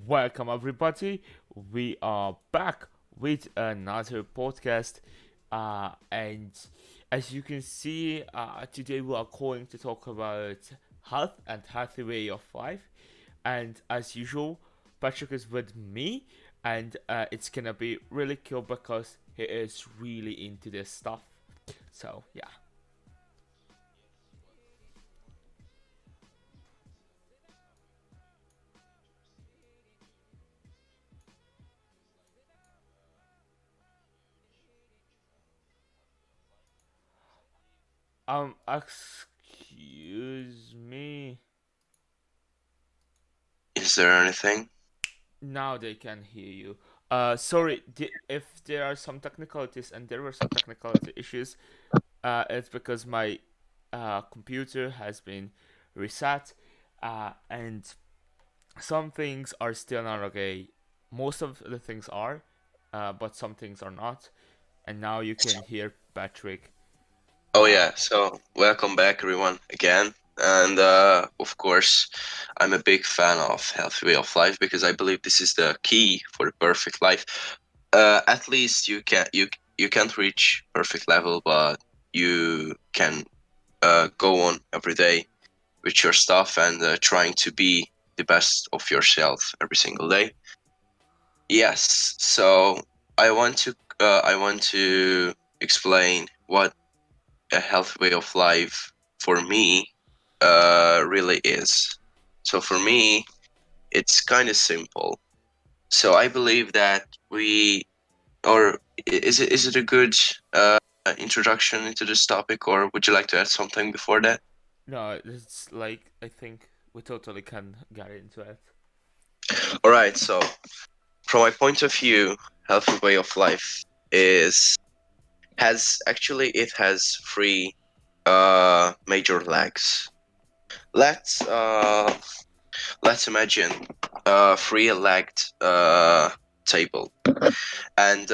Welcome, everybody. We are back with another podcast. And as you can see, today we are going to talk about health and healthy way of life. And as usual, Patrick is with me, and it's gonna be really cool because he is really into this stuff. So, yeah. Excuse me. Is there anything? Now they can hear you. Sorry, if there are some technicalities, and there were some technicality issues, it's because my computer has been reset, and some things are still not okay. Most of the things are, but some things are not. And now you can hear Patrick. Oh Uh, yeah, so welcome back everyone again. And of course, I'm a big fan of healthy way of life because I believe this is the key for the perfect life. At least you can't reach perfect level, but you can go on every day with your stuff and trying to be the best of yourself every single day. Yes, so I want to explain what a healthy way of life for me really is. So for me, it's kind of simple. So I believe that or is it a good introduction into this topic, or would you like to add something before that? No, it's like I think we totally can get into it. All right. So from my point of view, healthy way of life is has actually it has three major legs. Let's uh let's imagine a three-legged table, and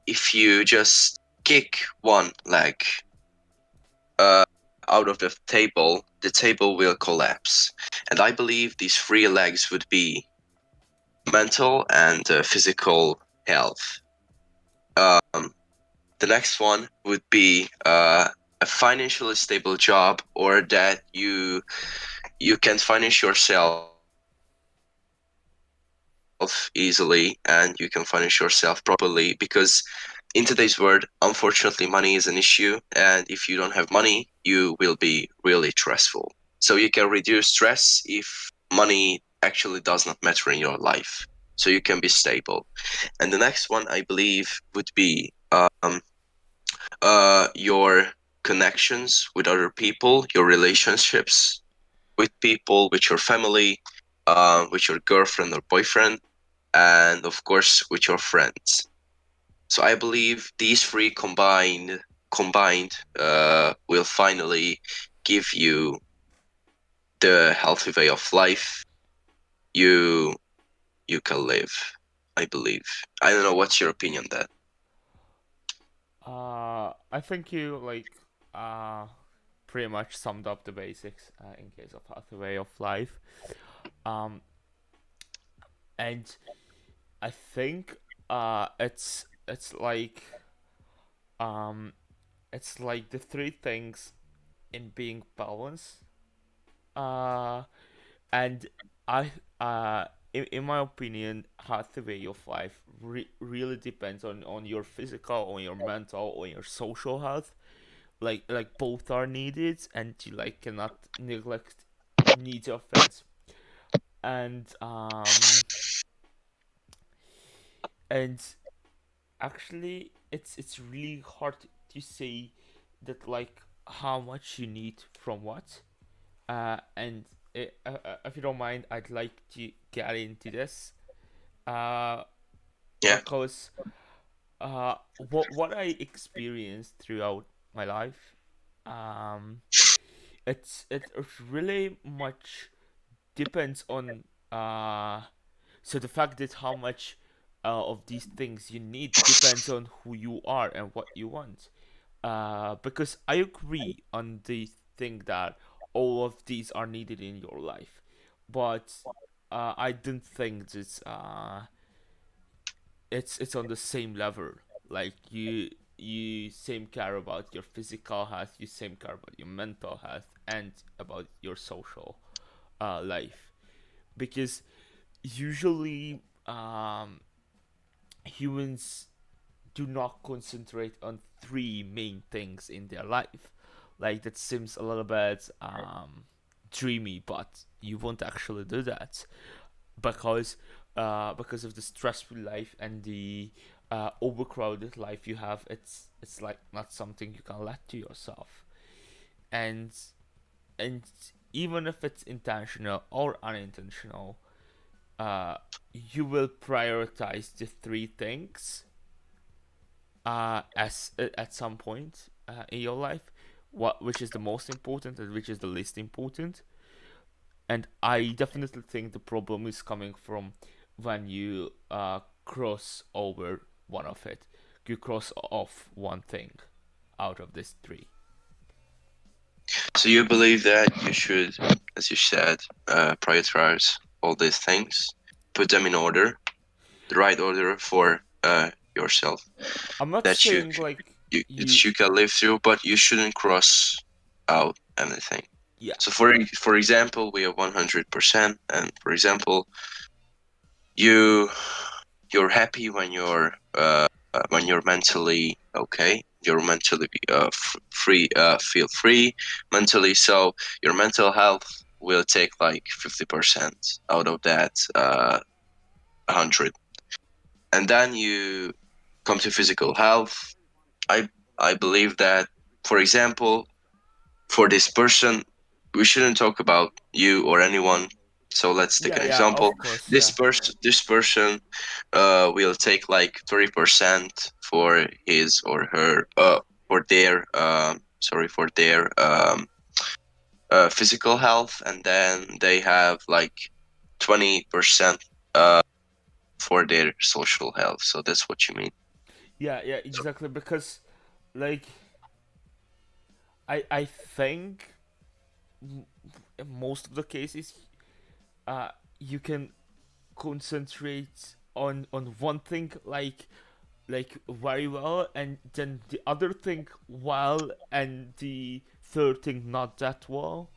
if you just kick one leg uh, out of the table will collapse. And I believe these three legs would be mental and physical health. Um, the next one would be a financially stable job, or that you can finance yourself easily and you can finance yourself properly, because in today's world, unfortunately, money is an issue, and if you don't have money, you will be really stressful. So you can reduce stress if money actually does not matter in your life. So you can be stable. And the next one, I believe, would be your connections with other people, your relationships with people, with your family, with your girlfriend or boyfriend, and of course with your friends. So I believe these three combined will finally give you the healthy way of life you you can live. I believe. I don't know what's your opinion on that. I think you uh pretty much summed up the basics in case of healthy way of life. Um, and I think it's um it's like the three things in being balanced. Uh, and I in my opinion, healthy way of life really depends on your physical, on your mental, on your social health. Like both are needed, and you like cannot neglect neither of it. And and actually, it's really hard to say that like how much you need from what. And if you don't mind, I'd like to get into this. Uh, Yeah. because what I experienced throughout my life, um, it really much depends on so the fact that how much of these things you need depends on who you are and what you want. Because I agree on the thing that all of these are needed in your life, but I don't think that it's on the same level. Like you same care about your physical health, you same care about your mental health, and about your social life, because usually humans do not concentrate on three main things in their life. Like that seems a little bit dreamy, but you won't actually do that because of the stressful life and the overcrowded life you have. It's like not something you can let to yourself, and and even if it's intentional or unintentional, uh, you will prioritize the three things as at some point in your life, what which is the most important and which is the least important. And I definitely think the problem is coming from when you cross over one of it. You cross off one thing out of these three. So you believe that you should, as you said, prioritize all these things, put them in order, the right order for yourself I'm not that saying like that you can live through, but you shouldn't cross out anything. Yeah, So for example, we are 100%, and for example, you you're happy when you're mentally okay. You're mentally free, feel free mentally. So your mental health will take like 50% out of that 100, and then you come to physical health. I I believe that, for example, for this person, we shouldn't talk about you or anyone. So let's take yeah, an yeah. example. Of course, yeah, This person will take like 30% for his or her for their for their physical health, and then they have like 20% uh for their social health. So that's what you mean. yeah, yeah. So Exactly. Because like I think in most of the cases, uh, you can concentrate on one thing like very well, and then the other thing well, and the third thing not that well.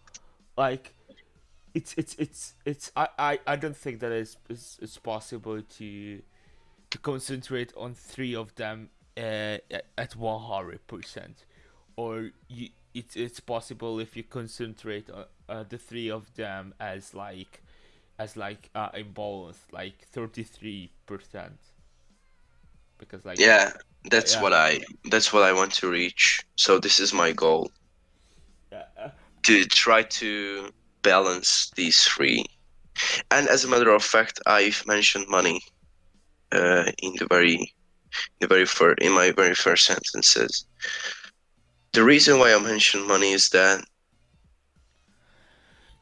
Like I don't think that is possible to concentrate on three of them at 100%, or it's possible if you concentrate on the three of them as like in balance like 33%, because like yeah, yeah, that's what I want to reach. So this is my goal, yeah, to try to balance these three. And as a matter of fact, I've mentioned money in in my very first sentences. The reason why I mentioned money is that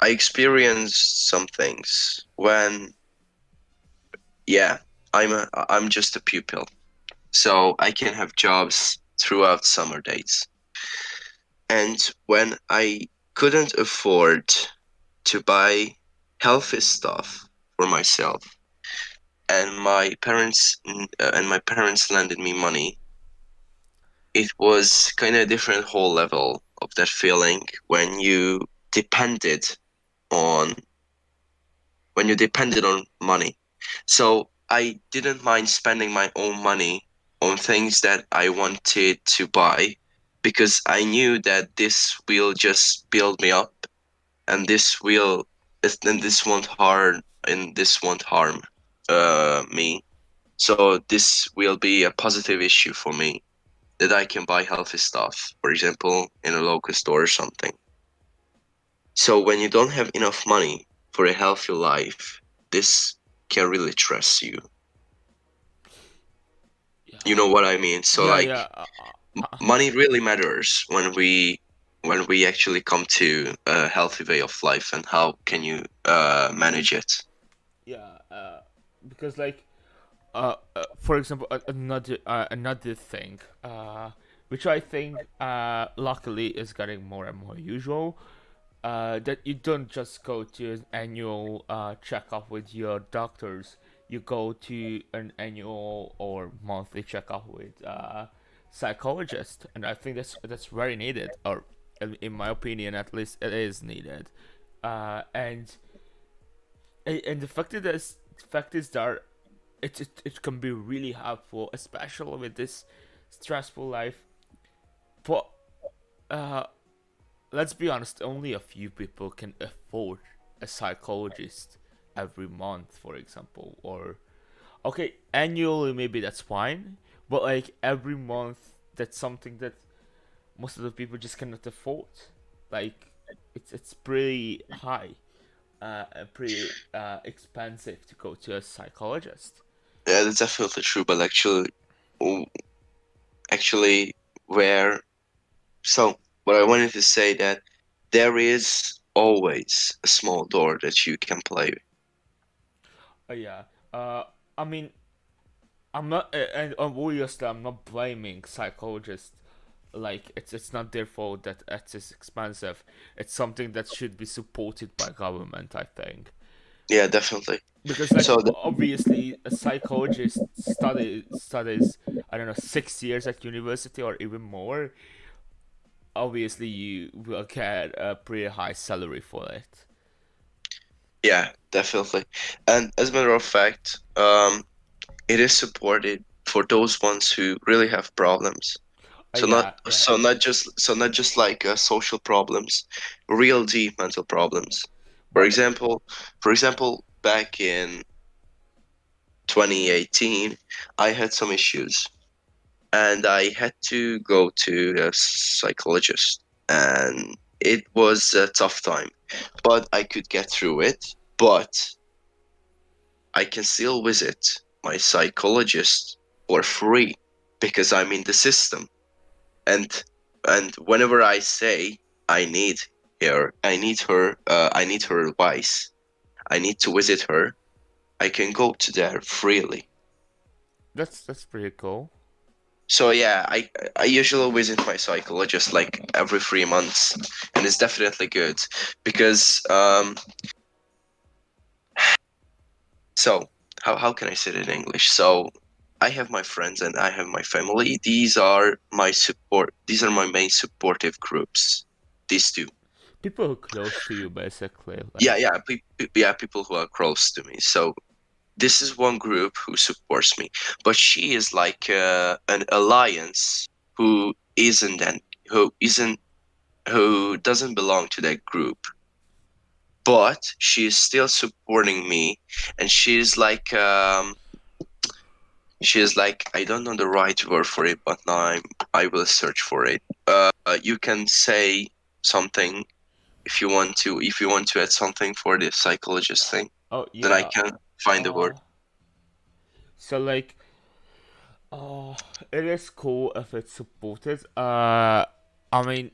I experienced some things when, yeah, I'm just a pupil, so I can have jobs throughout summer days. And when I couldn't afford to buy healthy stuff for myself, and my parents lended me money, it was kind of a different whole level of that feeling depended on when you depended on money. So I didn't mind spending my own money on things that I wanted to buy, because I knew that this will just build me up, and this won't harm me. So this will be a positive issue for me, that I can buy healthy stuff, for example, in a local store or something. So when you don't have enough money for a healthy life, this can really stress you. You yeah, know what I mean? So yeah, like yeah, money really matters when we actually come to a healthy way of life, and how can you manage it? yeah, because like for example, another thing, which I think luckily is getting more and more usual, that you don't just go to an annual checkup with your doctors. You go to an annual or monthly checkup with psychologist, and I think that's very needed, or in my opinion, at least it is needed. And the fact is that it can be really helpful, especially with this stressful life. But uh, let's be honest, only a few people can afford a psychologist every month, for example. Or okay, annually maybe that's fine, but like every month, that's something that most of the people just cannot afford. Like it's pretty high, and pretty expensive to go to a psychologist. Yeah, that's definitely true. But w- actually, where so what I wanted to say, that there is always a small door that you can play. Yeah. Uh, I mean, I'm not, and obviously, I'm not blaming psychologists. Like, it's not their fault that it is expensive. It's something that should be supported by government, I think. Yeah, definitely. Because, like, So obviously, a psychologist studies I don't know 6 years at university or even more, obviously you will get a pretty high salary for it. Yeah, definitely. And as a matter of fact, it is supported for those ones who really have problems. So not Yeah, yeah. so not just so not just like social problems, real deep mental problems. For But example, back in 2018, I had some issues and I had to go to a psychologist, and it was a tough time, but I could get through it. But I can still visit my psychologist for free because I'm in the system. And whenever I say I need I need her advice, I need to visit her, I can go to there freely. that's pretty cool. So yeah, I usually visit my psychologist like every 3 months, and it's definitely good because so how can I say it in English? So I have my friends and I have my family. These are my support. These are my main supportive groups. These two. People who are close to you, basically, Yeah, like. yeah, yeah, people who are close to me. So this is one group who supports me, but she is like an alliance who isn't an who isn't who doesn't belong to that group, but she is still supporting me, and she's like I don't know the right word for it, but now I will search for it. You can say something if you want to add something for the psychologist thing, Oh then I yeah. can find the word. Uh, so like, it is cool if it's supported. I mean,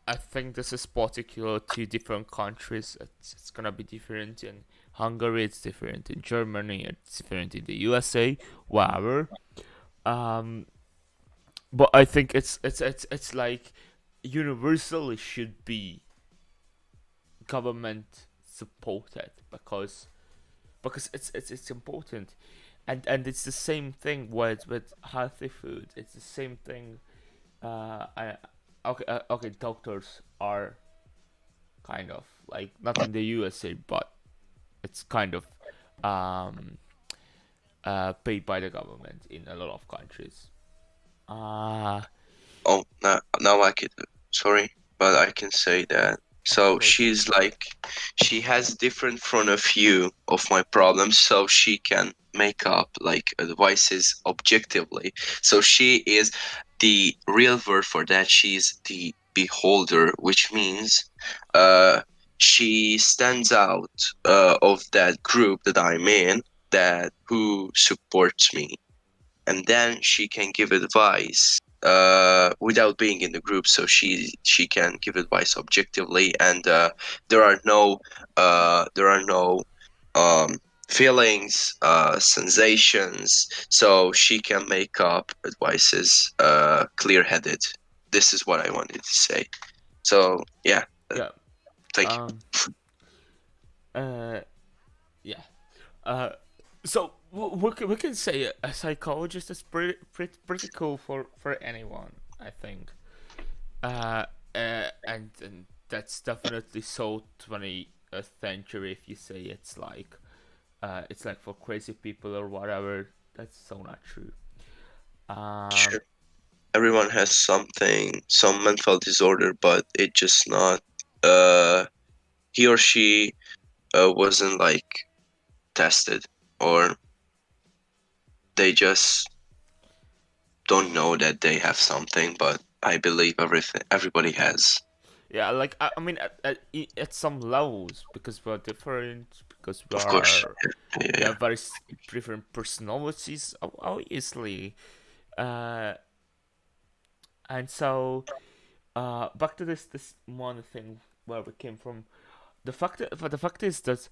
I think this is particular to different countries. It's gonna be different in Hungary. It's different in Germany. It's different in the USA. Wherever. Um, but I think it's like universally should be government supported because it's important, and it's the same thing with healthy food. It's the same thing. I okay, doctors are kind of like not in the USA, but it's kind of um paid by the government in a lot of countries. Uh Oh, now I could, sorry, but I can say that. of So course. she's like, she has different from a few of my problems, so she can make up like advices objectively. So she is the real word for that. She's the beholder, which means, uh, she stands out of that group that I'm in, that who supports me, and then she can give advice without being in the group, so she can give advice objectively, and there are no um, feelings, sensations, so she can make up advices clear-headed. This is what I wanted to say. So yeah, Yeah. thank you. Um. Uh. Yeah. Uh. So we can say a psychologist is pretty cool for anyone. I think. Uh. And that's definitely so 20th century. If you say it's like for crazy people or whatever. That's so not true. Um. Sure. Everyone has something, some mental disorder, but it just not uh he or she wasn't like tested, or they just don't know that they have something, but I believe everybody has. Yeah, like I mean, at some levels, because we're different, because Of course. Yeah, we yeah. have very different personalities, obviously. Uh, and so back to this one thing where we came from. The fact is that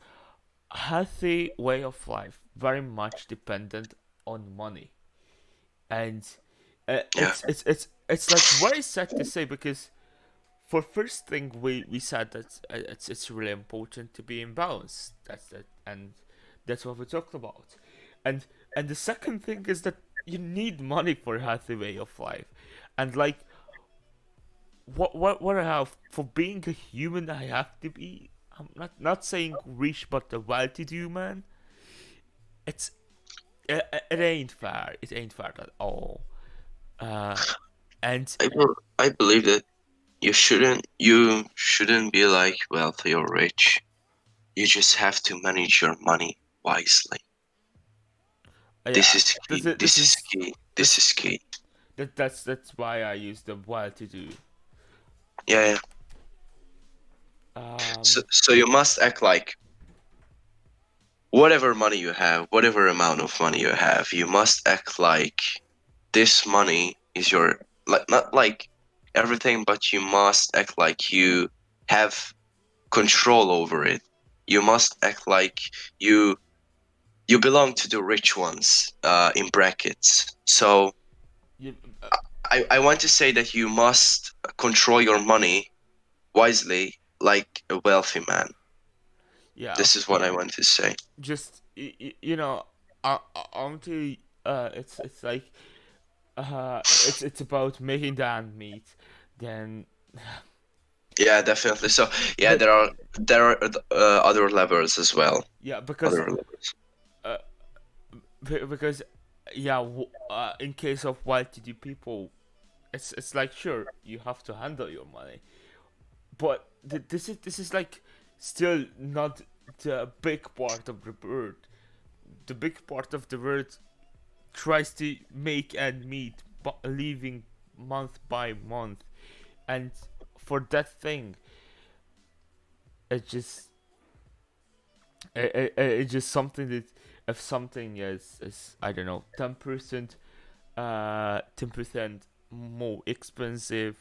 healthy way of life very much dependent on money, and Yeah. it's like very sad to say because for first thing we said that it's really important to be in balance. That's that, and that's what we talked about. And the second thing is that you need money for a healthy way of life, and like what I have for being a human, I have to be. I'm not saying rich, but a well-to-do man. It's it ain't fair. It ain't fair at all. Uh, and I believe that you shouldn't be like wealthy or rich. You just have to manage your money wisely. This yeah, is this key. is This this is is key. This this is key. that's why I use the well-to-do. Yeah, yeah. So, Um, so you must act like whatever money you have, whatever amount of money you have, you must act like this money is your, like, not like everything, but you must act like you have control over it. You must act like you you belong to the rich ones, in brackets. So you, I want to say that you must control your money wisely like a wealthy man. yeah, This is what I want to say. just onto it's like it's about making the end meet. Then Yeah, definitely. So yeah, that there are other levels as well. yeah Other levels. uh, because yeah in case of well-to-do people, it's like sure you have to handle your money, but this is like still not the big part of the bird. The big part of the bird tries to make and meet, but living month by month, and for that thing, it's just it's just something that if something is I don't know 10% 10% more expensive,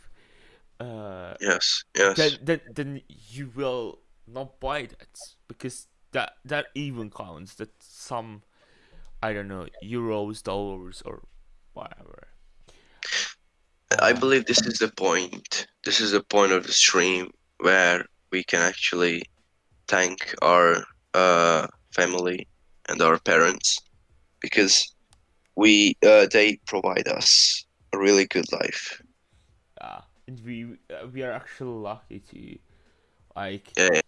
uh Yes, yes. then you will not buy that because that even counts that some I don't know euros dollars or whatever. I uh believe this is the point. This is the point of the stream where we can actually thank our family and our parents because they provide us a really good life. and we are actually lucky to like Yeah,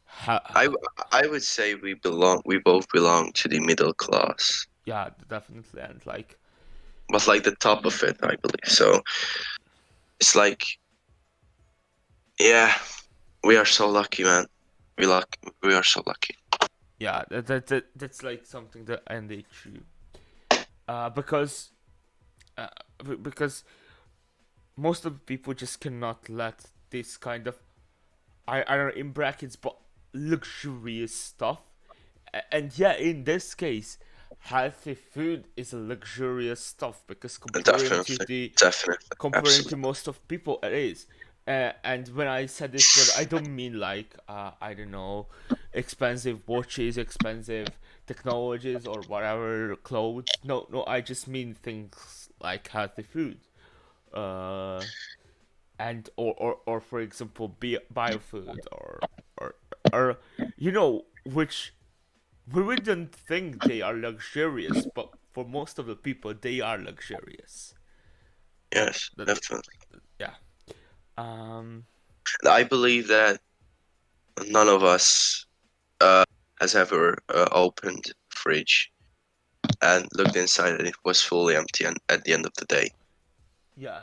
I ha- I would say we both belong to the middle class, yeah, definitely. And like but like the top of it, I believe. So it's like, yeah, we are so lucky, man. We are so lucky. yeah, that's like something that and they true because uh, because most of the people just cannot let this kind of I don't know in brackets but luxurious stuff. And yeah, in this case healthy food is a luxurious stuff because Definitely, definitely, comparing to absolutely. most of people it is. And when I said this word I don't mean like I don't know expensive watches, expensive technologies or whatever clothes. No, I just mean things like healthy food, uh and or for example biofood or or which we wouldn't think they are luxurious, but for most of the people they are luxurious. Yes, That definitely. yeah. um I believe that none of us has ever opened a fridge and looked inside and it was fully empty and at the end of the day. yeah,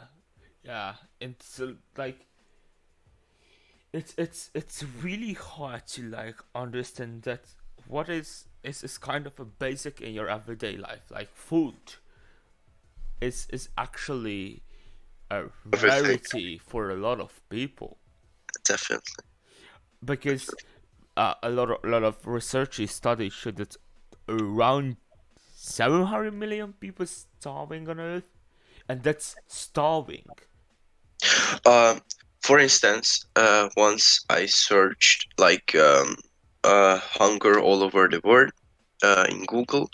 yeah. It's like it's really hard to like understand that what is kind of a basic in your everyday life, like food is actually a Everything, rarity for a lot of people definitely. because a lot of research studies show that around 700 million people starving on Earth, and that's starving. Um, for instance, once I searched like hunger all over the world in Google,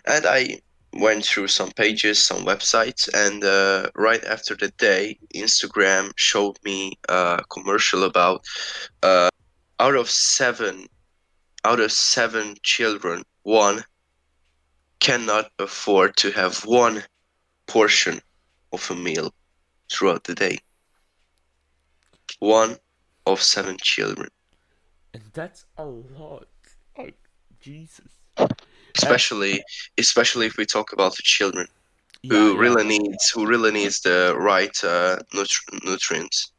and I went through some pages, some websites, and right after the day, Instagram showed me a commercial about uh, out of seven out of seven children, one cannot afford to have one portion of a meal throughout the day. one of seven children. And that's a lot. Like, Jesus. Uh, Especially, especially if we talk about the children yeah, yeah. who really needs the right nutrients.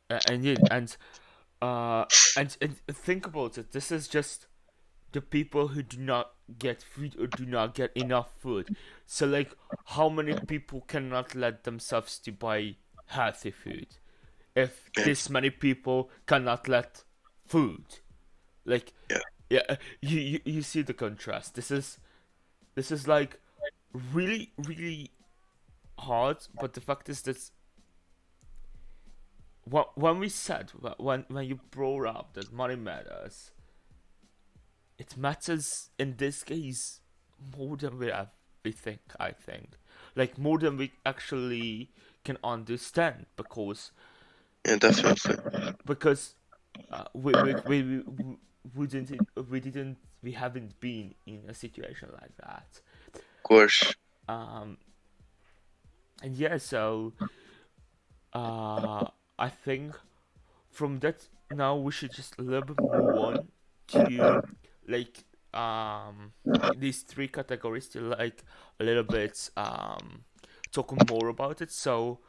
And yeah, uh, and think about it. This is just the people who do not get food or do not get enough food. So like, how many people cannot let themselves to buy healthy food? If Yeah, this many people cannot let food, like, yeah. yeah, you see the contrast. This is like really really hard. But the fact is that when we said when you brought up that money matters, it matters in this case more than we think. I think, like, more than we actually can understand, Yeah, definitely. because we haven't been in a situation like that. Of course. um and yeah, so uh I think from that, now we should just a little bit move on to, like, these three categories, to like a little bit talking more about it. So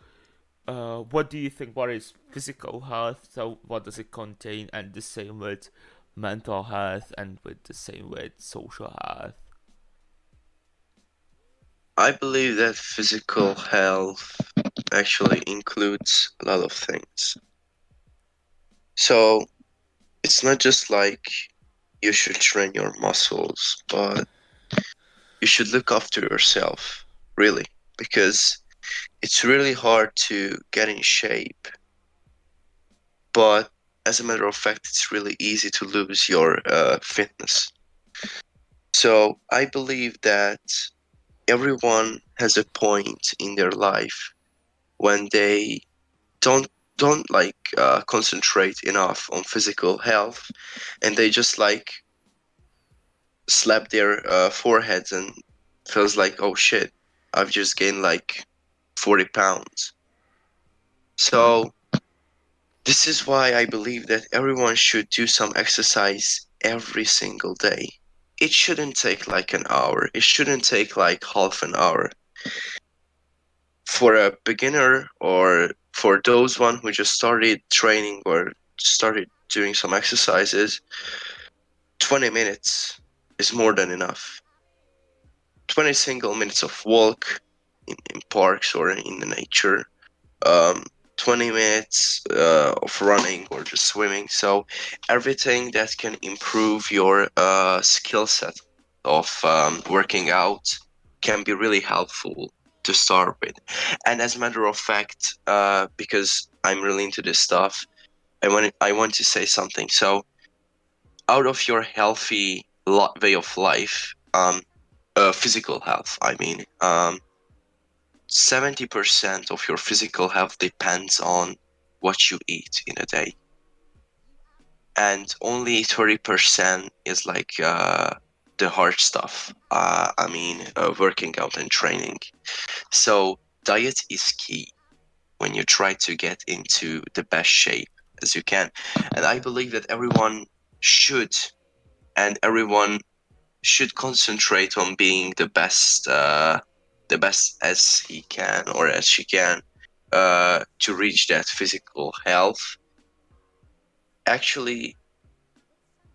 what do you think, what is physical health, so what does it contain, and the same with mental health, and with the same with social health? I believe that physical health actually includes a lot of things. So it's not just like you should train your muscles, but you should look after yourself, really, because it's really hard to get in shape, but as a matter of fact, it's really easy to lose your fitness. So I believe that everyone has a point in their life when they don't don't like concentrate enough on physical health, and they just like slap their foreheads and feels like, oh shit, I've just gained like 40 pounds. So this is why I believe that everyone should do some exercise every single day. It shouldn't take like an hour. It shouldn't take like half an hour. For a beginner or for those one who just started training or started doing some exercises, 20 minutes is more than enough. 20 single minutes of walk in parks or in the nature, um, 20 minutes of running or just swimming. So everything that can improve your skill set of working out can be really helpful to start with. And as a matter of fact, because I'm really into this stuff, I want to say something. So out of your healthy way of life, physical health, I mean, 70% of your physical health depends on what you eat in a day, and only 30% is like the hard stuff. I mean, working out and training. So diet is key when you try to get into the best shape as you can. And I believe that should everyone should concentrate on being the best as he can or as she can, to reach that physical health. Actually,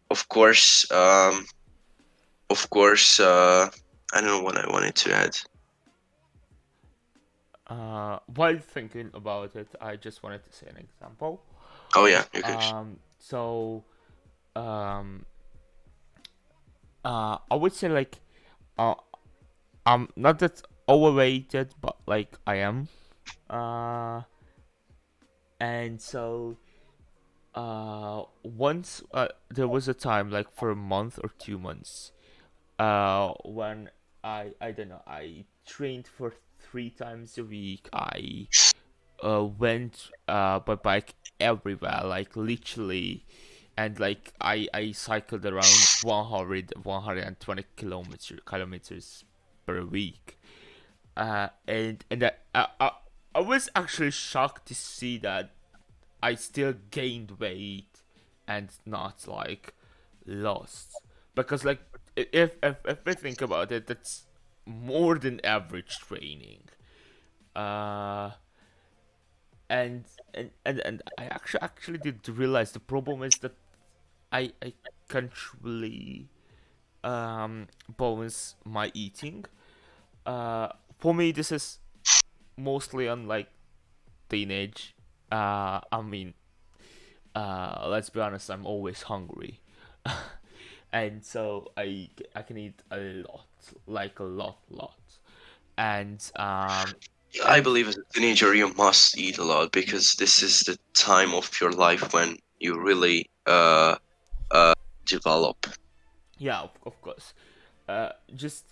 of course, of course, I don't know what I wanted to add. While thinking about it, I just wanted to say an example. Oh yeah, you can. So um I would say, like, uh I'm not that overrated, but like I am. uh and so once, there was a time, like, for a month or 2 months, when I don't know, I trained for 3 times a week. I went by bike everywhere, like, literally. And like, I cycled around 120 kilometers per week. And I was actually shocked to see that I still gained weight and not like lost. Because like if we think about it, that's more than average training. Uh and I actually did realize the problem is that I can't really balance my eating. Uh for me this is mostly on like teenage. I mean, let's be honest, I'm always hungry. And so I can eat a lot, like a lot. And I and believe as a teenager you must eat a lot because this is the time of your life when you really uh develop. yeah, of course. Just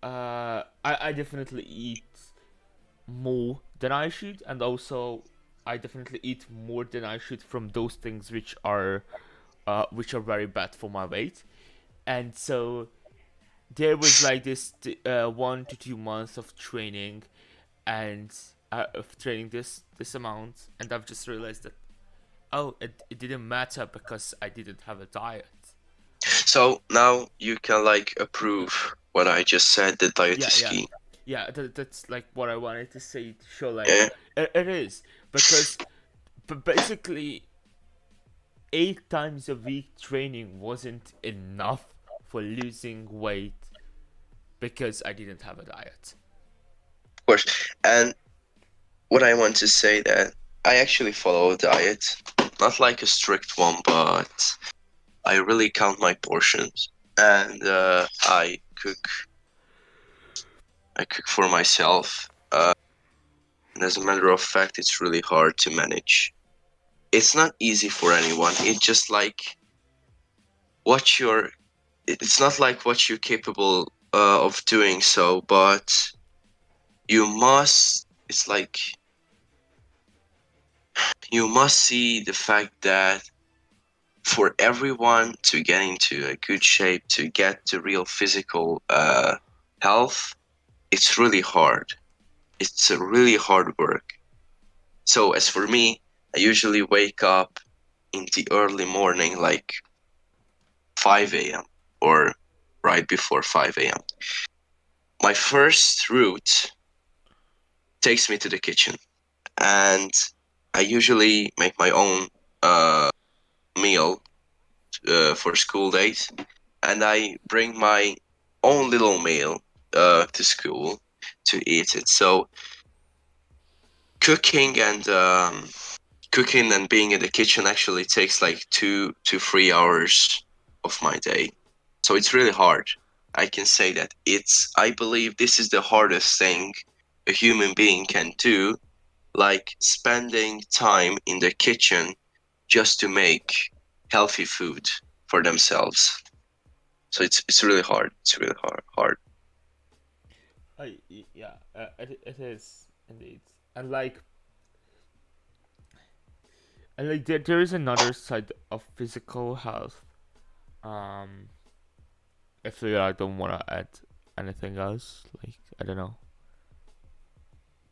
I definitely eat more than I should, and also I definitely eat more than I should from those things which are very bad for my weight. And so there was like this 1 to 2 months of training, and of training this amount, and I've just realized that oh, it didn't matter because I didn't have a diet. So now you can like approve what I just said. The diet Yeah, is yeah, key. yeah. That's like what I wanted to say to show like Yeah. it is because basically 8 times a week training wasn't enough for losing weight because I didn't have a diet. Of course. And what I want to say that I actually follow a diet, not like a strict one, but I really count my portions and I cook for myself. And as a matter of fact, it's really hard to manage. It's not easy for anyone. It's just like what you're. It's not like what you're capable of doing. So, but you must. It's like you must see the fact that for everyone to get into a good shape, to get to real physical health, it's really hard. It's a really hard work. So as for me, I usually wake up in the early morning, like 5 a.m. or right before 5 a.m. My first route takes me to the kitchen, and I usually make my own meal for school days, and I bring my own little meal to school to eat it. So cooking and cooking and being in the kitchen actually takes like 2 to 3 hours of my day. So it's really hard. I can say that I believe this is the hardest thing a human being can do, like spending time in the kitchen just to make healthy food for themselves. So it's really hard. It's really hard. Yeah, it is indeed, and like there is another side of physical health. Um, if you don't want to add anything else, like I don't know.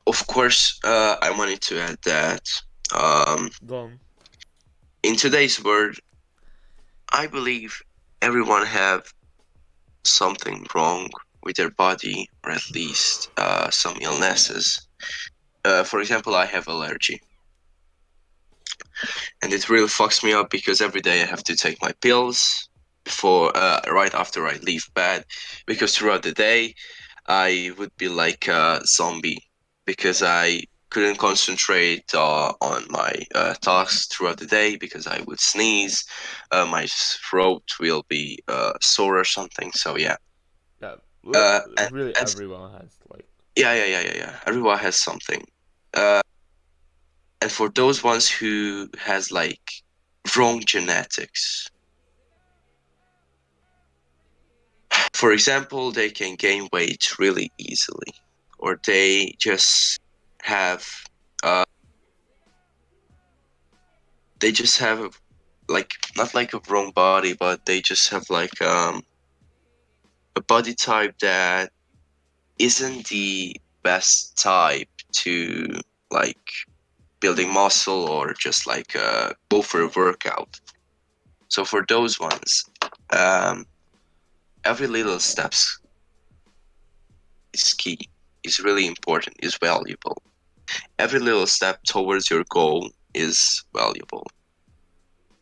Of course, I wanted to add that um, Go on. in today's world, I believe everyone have something wrong with their body, or at least some illnesses. For example, I have allergy, and it really fucks me up because every day I have to take my pills before, right after I leave bed, because throughout the day I would be like a zombie because I couldn't concentrate on my tasks throughout the day because I would sneeze, my throat will be sore or something. So yeah, Yeah, uh, and, really, and everyone has like yeah. Everyone has something. Uh, and for those ones who has like wrong genetics, for example, they can gain weight really easily, or they just have uh, they just have like not like a wrong body, but they just have like a body type that isn't the best type to like building muscle or just like go for a workout. So for those ones, um, every little steps is key, is really important, is valuable. Every little step towards your goal is valuable.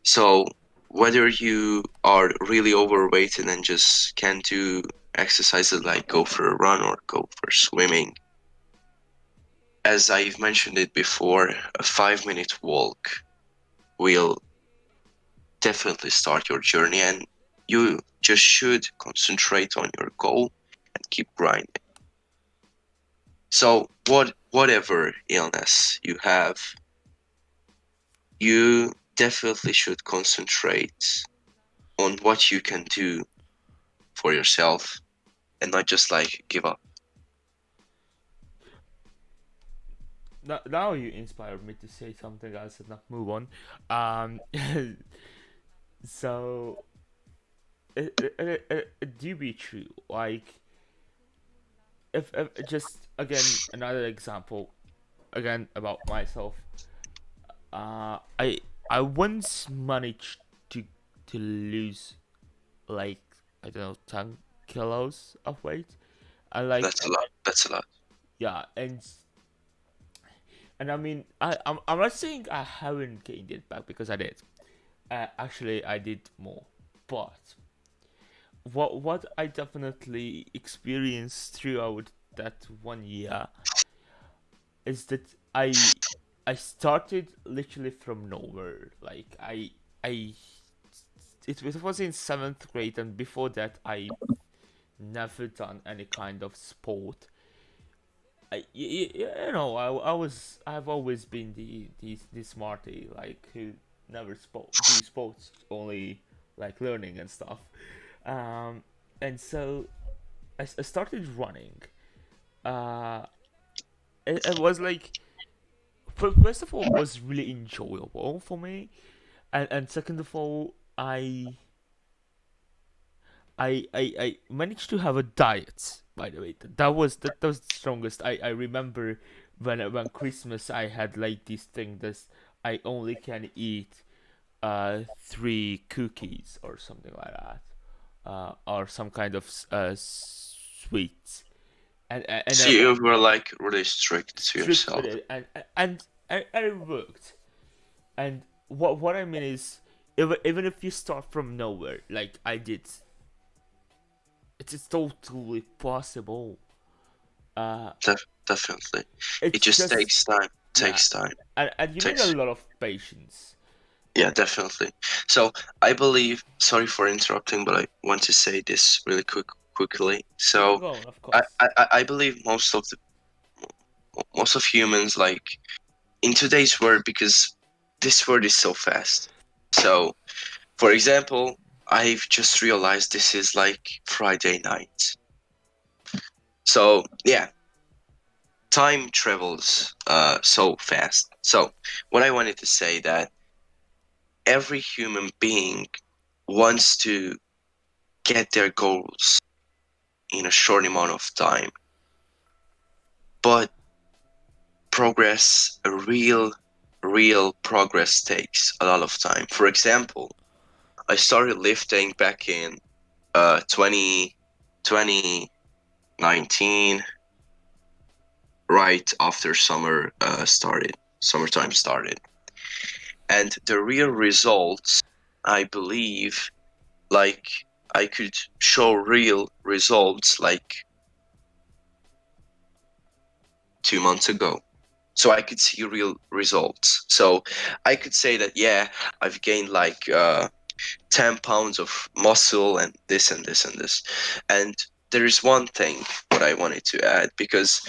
So whether you are really overweight and then just can't do exercises like go for a run or go for swimming, as I've mentioned it before, a 5 minute walk will definitely start your journey, and you just should concentrate on your goal and keep grinding. So whatever illness you have, you definitely should concentrate on what you can do for yourself and not just like give up. Now you inspired me to say something else and not move on. Um, so it do be true. Like if just again another example again about myself. I once managed to to lose like I don't know 10 kilos of weight. And like That's a lot. That's a lot. yeah, and I mean I'm not saying I haven't gained it back because I did. Actually, I did more, but what I definitely experienced throughout that 1 year is that I started literally from nowhere. Like I it was in seventh grade, and before that I never done any kind of sport. You know I've always been the smarty like who never do sports, only like learning and stuff. Um, and so I started running. Uh, it was like first of all it was really enjoyable for me, and second of all I managed to have a diet. By the way, that was the strongest. I remember when Christmas I had like this thing that I only can eat 3 cookies or something like that, or some kind of sweets, and So you were like really strict to strict with yourself. it, and it worked. And what I mean is, even if you start from nowhere, like I did, it's totally possible. Uh, Definitely. It it's just just takes time. yeah, Takes time. and you need a Takes lot of patience. Yeah, definitely. So I believe, sorry for interrupting, but I want to say this really quickly. So Go on, of I, course. I believe most of humans like in today's world, because this world is so fast. So for example, I've just realized this is like Friday night. So yeah, time travels so fast. So what I wanted to say that every human being wants to get their goals in a short amount of time, but progress, a real progress takes a lot of time. For example, I started lifting back in 2019, right after summertime started. And the real results, I believe, like I could show real results like 2 months ago. So I could see real results. So I could say that, yeah, I've gained like 10 pounds of muscle and this and this and this. And there is one thing what I wanted to add, because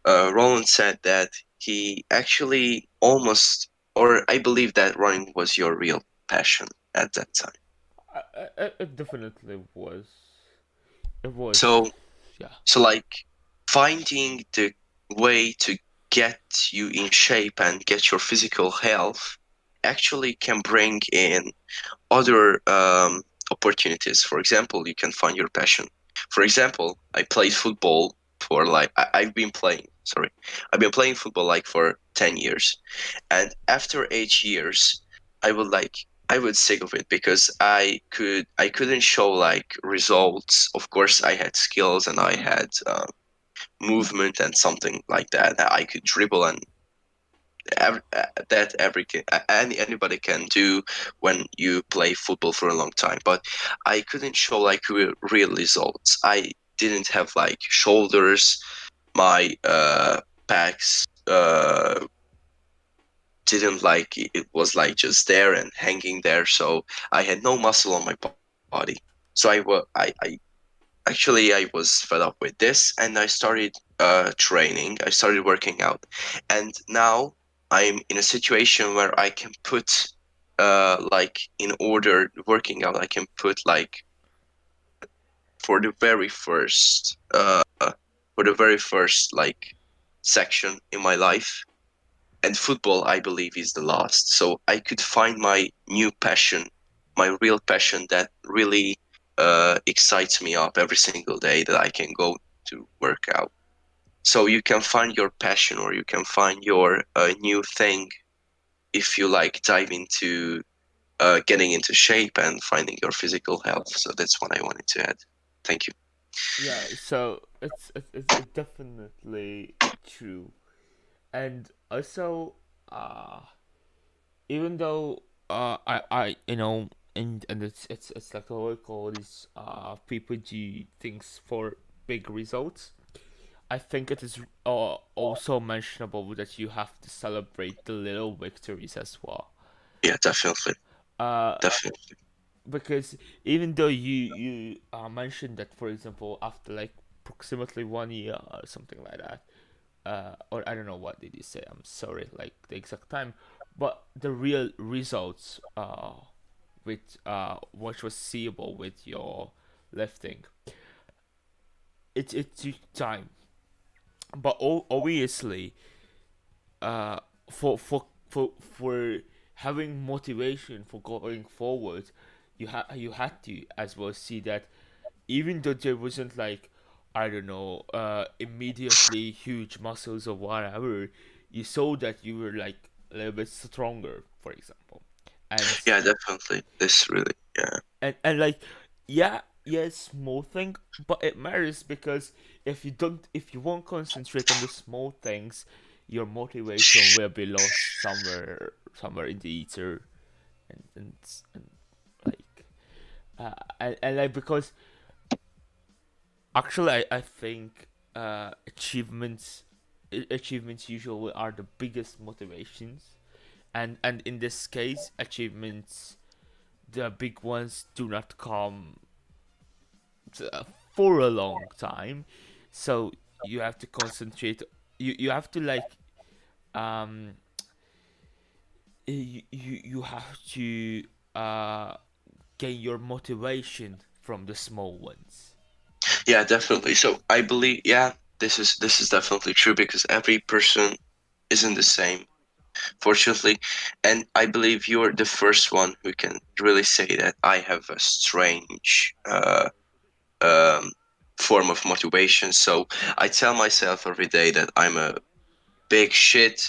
Roland said that he actually almost, or I believe that running was your real passion at that time. It definitely was. It was. So, Yeah. so like finding the way to get you in shape and get your physical health actually can bring in other opportunities. For example, you can find your passion. For example, I played football for like I've been playing. Sorry, I've been playing football like for 10 years, and after 8 years, I would like I would sick of it because I couldn't show like results. Of course, I had skills and I had movement and something like that. I could dribble and that anybody can do when you play football for a long time. But I couldn't show like real results. I didn't have like shoulders. My backs didn't like it was like just there and hanging there. So I had no muscle on my body. So I was fed up with this, and I started training. I started working out, and now I'm in a situation where I can put like in order working out. I can put like for the very first like section in my life, and football I believe is the last. So I could find my new passion, my real passion that really excites me up every single day that I can go to work out. So you can find your passion, or you can find your new thing if you like dive into getting into shape and finding your physical health. So that's what I wanted to add. Thank you. Yeah, so it's definitely true. And also, uh even though I and it's like what we call these people do things for big results. I think it is also mentionable that you have to celebrate the little victories as well. Yeah, definitely, Uh, definitely. because even though you mentioned that, for example, after like approximately 1 year or something like that, or I don't know what did you say. I'm sorry, like the exact time, but the real results with what was seeable with your lifting, it took time, but obviously, uh, for having motivation for going forward, you had to as well see that even though there wasn't like I don't know immediately huge muscles or whatever, you saw that you were like a little bit stronger, for example, and Yeah, definitely. This really, yeah. and like yeah, yes, small thing, but it matters because if you won't concentrate on the small things, your motivation will be lost somewhere in the ether, and like and like because actually I think achievements usually are the biggest motivations, and in this case achievements, the big ones do not come for a long time, so you have to concentrate. You have to like um you have to uh gain your motivation from the small ones. Yeah, definitely. So I believe, yeah, this is definitely true because every person isn't the same, fortunately, and I believe you're the first one who can really say that I have a strange um, form of motivation. So I tell myself every day that I'm a big shit,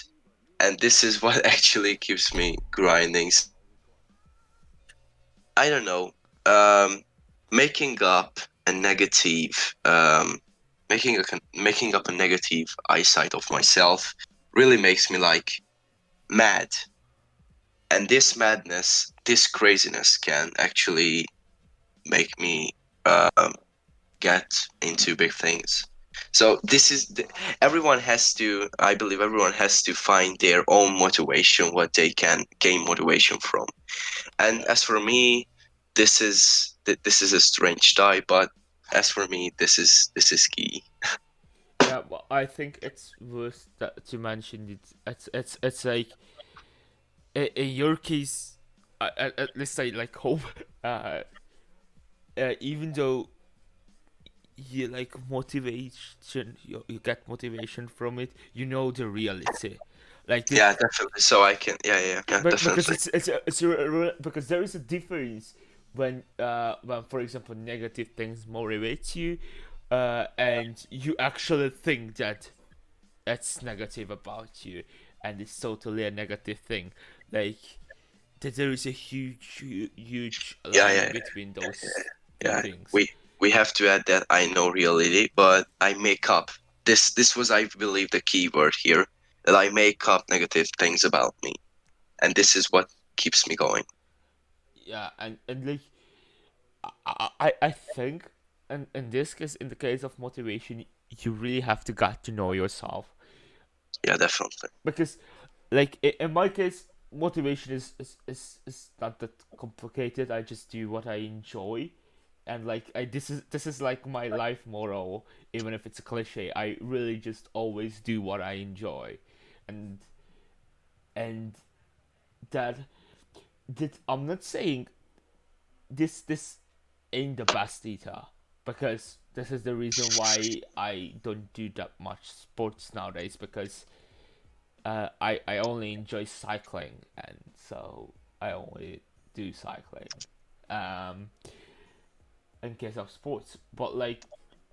and this is what actually keeps me grinding. So I don't know, um, making up a negative, making up a negative eyesight of myself really makes me like mad, and this madness, this craziness can actually make me um, get into big things. So everyone has to. I believe everyone has to find their own motivation, what they can gain motivation from. And as for me, this is a strange tie, but as for me, this is key. Yeah, well, I think it's worth to mention it. It's like in your case, let's say like hope. Uh, Even though you like motivation, you get motivation from it. You know the reality, like the Yeah, definitely. So I can. Yeah, yeah, yeah, but because definitely. because there is a difference when for example negative things motivate you and you actually think that that's negative about you, and it's totally a negative thing. Like that there is a huge Yeah, line yeah, between those two yeah. things. We have to add that I know reality, but I make up. This was, I believe, the key word here, that I make up negative things about me, and this is what keeps me going. Yeah, and like I think, and in this case, in the case of motivation, you really have to get to know yourself, Yeah, definitely. because like in my case, motivation is not that complicated. I just do what I enjoy, and like this is like my life motto. Even if it's a cliche, I really just always do what I enjoy, and and that that I'm not saying this ain't the best either, because this is the reason why I don't do that much sports nowadays, because I only enjoy cycling, and so I only do cycling um in case of sports. But like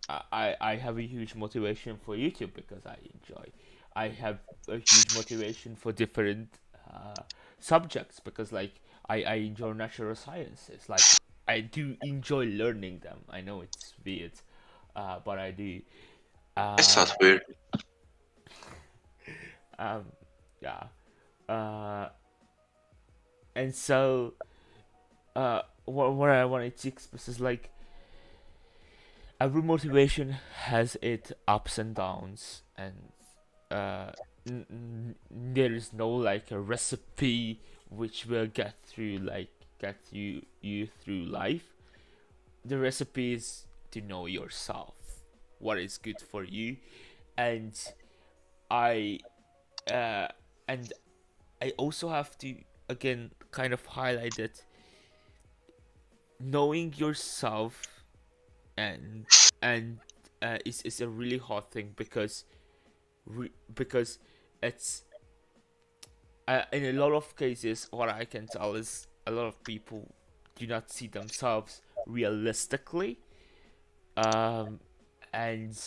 I have a huge motivation for YouTube because I enjoy. I have a huge motivation for different subjects because like I enjoy natural sciences. Like I do enjoy learning them. I know it's weird, but I do. It's Um, not weird. um, yeah. Uh, and so what I wanted to express is like every motivation has its ups and downs, and uh, there is no like a recipe which will get you through life. The recipe is to know yourself, what is good for you, and I uh, and I also have to again kind of highlight that knowing yourself and and is a really hard thing because because it's in a lot of cases what I can tell is a lot of people do not see themselves realistically, um and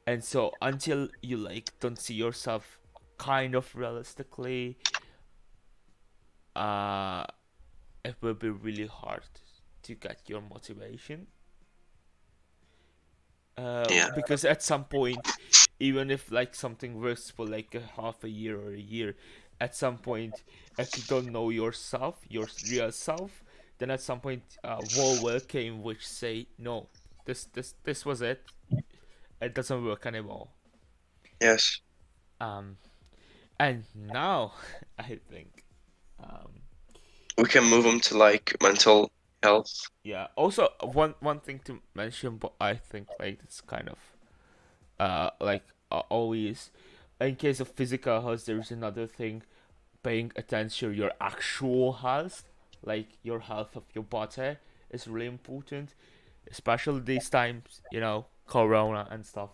and so until you like don't see yourself kind of realistically, uh it will be really hard to get your motivation, Yeah. because at some point, even if like something works for like a half a year or a year, at some point, if you don't know yourself, your real self, then at some point, wall will came which say no, this was it. It doesn't work anymore. Yes. Um, and now I think, um, We can move them to like mental health. yeah. Also, one thing to mention, but I think like it's kind of like always in case of physical health there is another thing, paying attention to your actual health, like your health of your body is really important, especially these times, corona and stuff.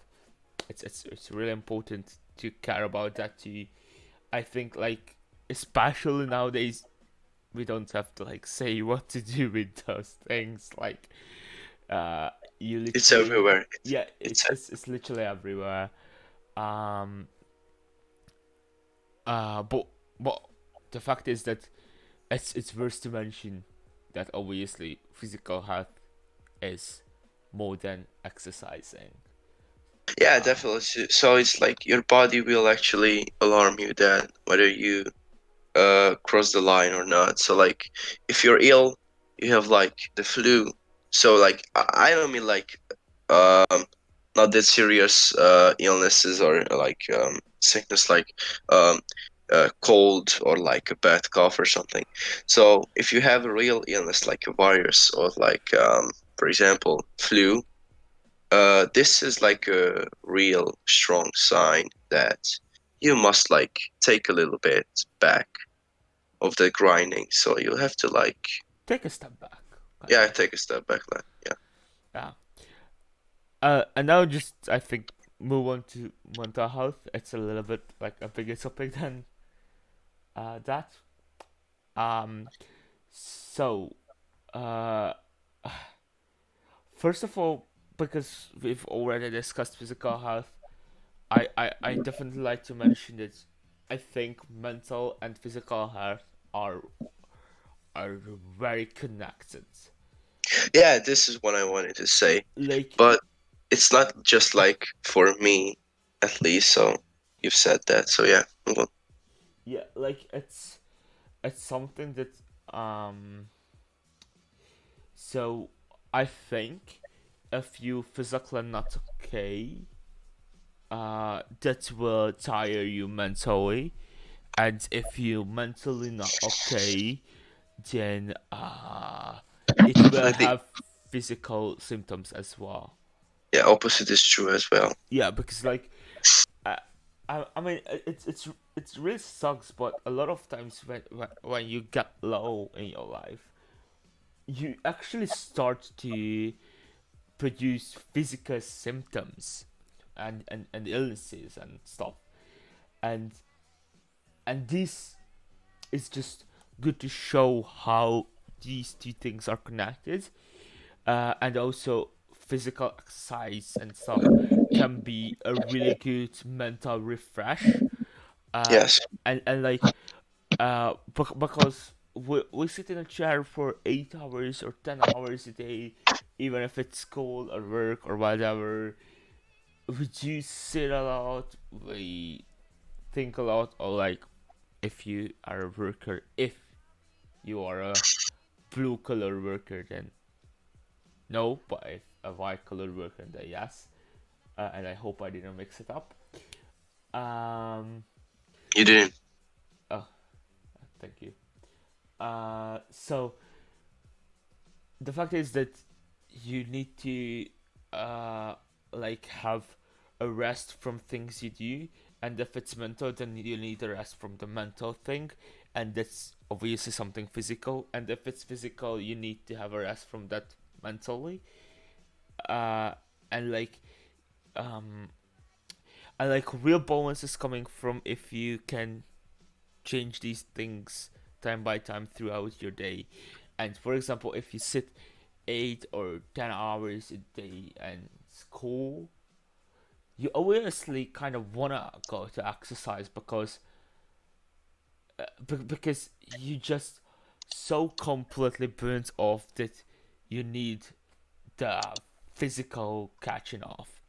It's really important to care about that too. I think like especially nowadays we don't have to like say what to do with those things, like uh you It's literally, everywhere. yeah, It's it's literally everywhere. um but but the fact is that it's worth to mention that obviously physical health is more than exercising. Yeah, uh definitely. So it's like your body will actually alarm you that whether you cross the line or not. So like if you're ill, you have like the flu. So like I don't mean like um not that serious illnesses or like sickness like um cold or like a bad cough or something. So if you have a real illness like a virus or like for example flu, this is like a real strong sign that you must like take a little bit back of the grinding. So you have to like, Take a step back, kind yeah, of. take a step back. Like, yeah, Yeah. And now just I think move on to mental health. It's a little bit like a bigger topic than that. um so uh first of all, because we've already discussed physical health, I definitely like to mention that I think mental and physical health are are very connected. Yeah, this is what I wanted to say. Like, But it's not just like for me, at least. So you've said that. So yeah, move on. yeah, like it's something that um so I think if you physically not okay, that will tire you mentally, and if you mentally not okay, then it will Like the have physical symptoms as well. yeah opposite is true as well. Yeah, because like uh, I mean it's really sucks, but a lot of times when you get low in your life, you actually start to produce physical symptoms and illnesses and stuff, and this is just good to show how these two things are connected, and also physical exercise and stuff can be a really good mental refresh, uh, Yes. and like because we sit in a chair for 8 hours or 10 hours a day, even if it's school or work or whatever. We do sit a lot, we think a lot, or like if you are a worker, if you are a blue collar worker, then no, but if a white collar worker, then yes. And I hope I didn't mix it up. Um, You didn't. oh, thank you. So the fact is that you need to uh like have a rest from things you do, and if it's mental, then you need a rest from the mental thing, and that's obviously something physical, and if it's physical, you need to have a rest from that mentally. uh and like um and like real balance is coming from if you can change these things time by time throughout your day. And for example, if you sit 8 or 10 hours a day in school, you obviously kind of wanna go to exercise because because you just so completely burnt off that you need the physical catching off.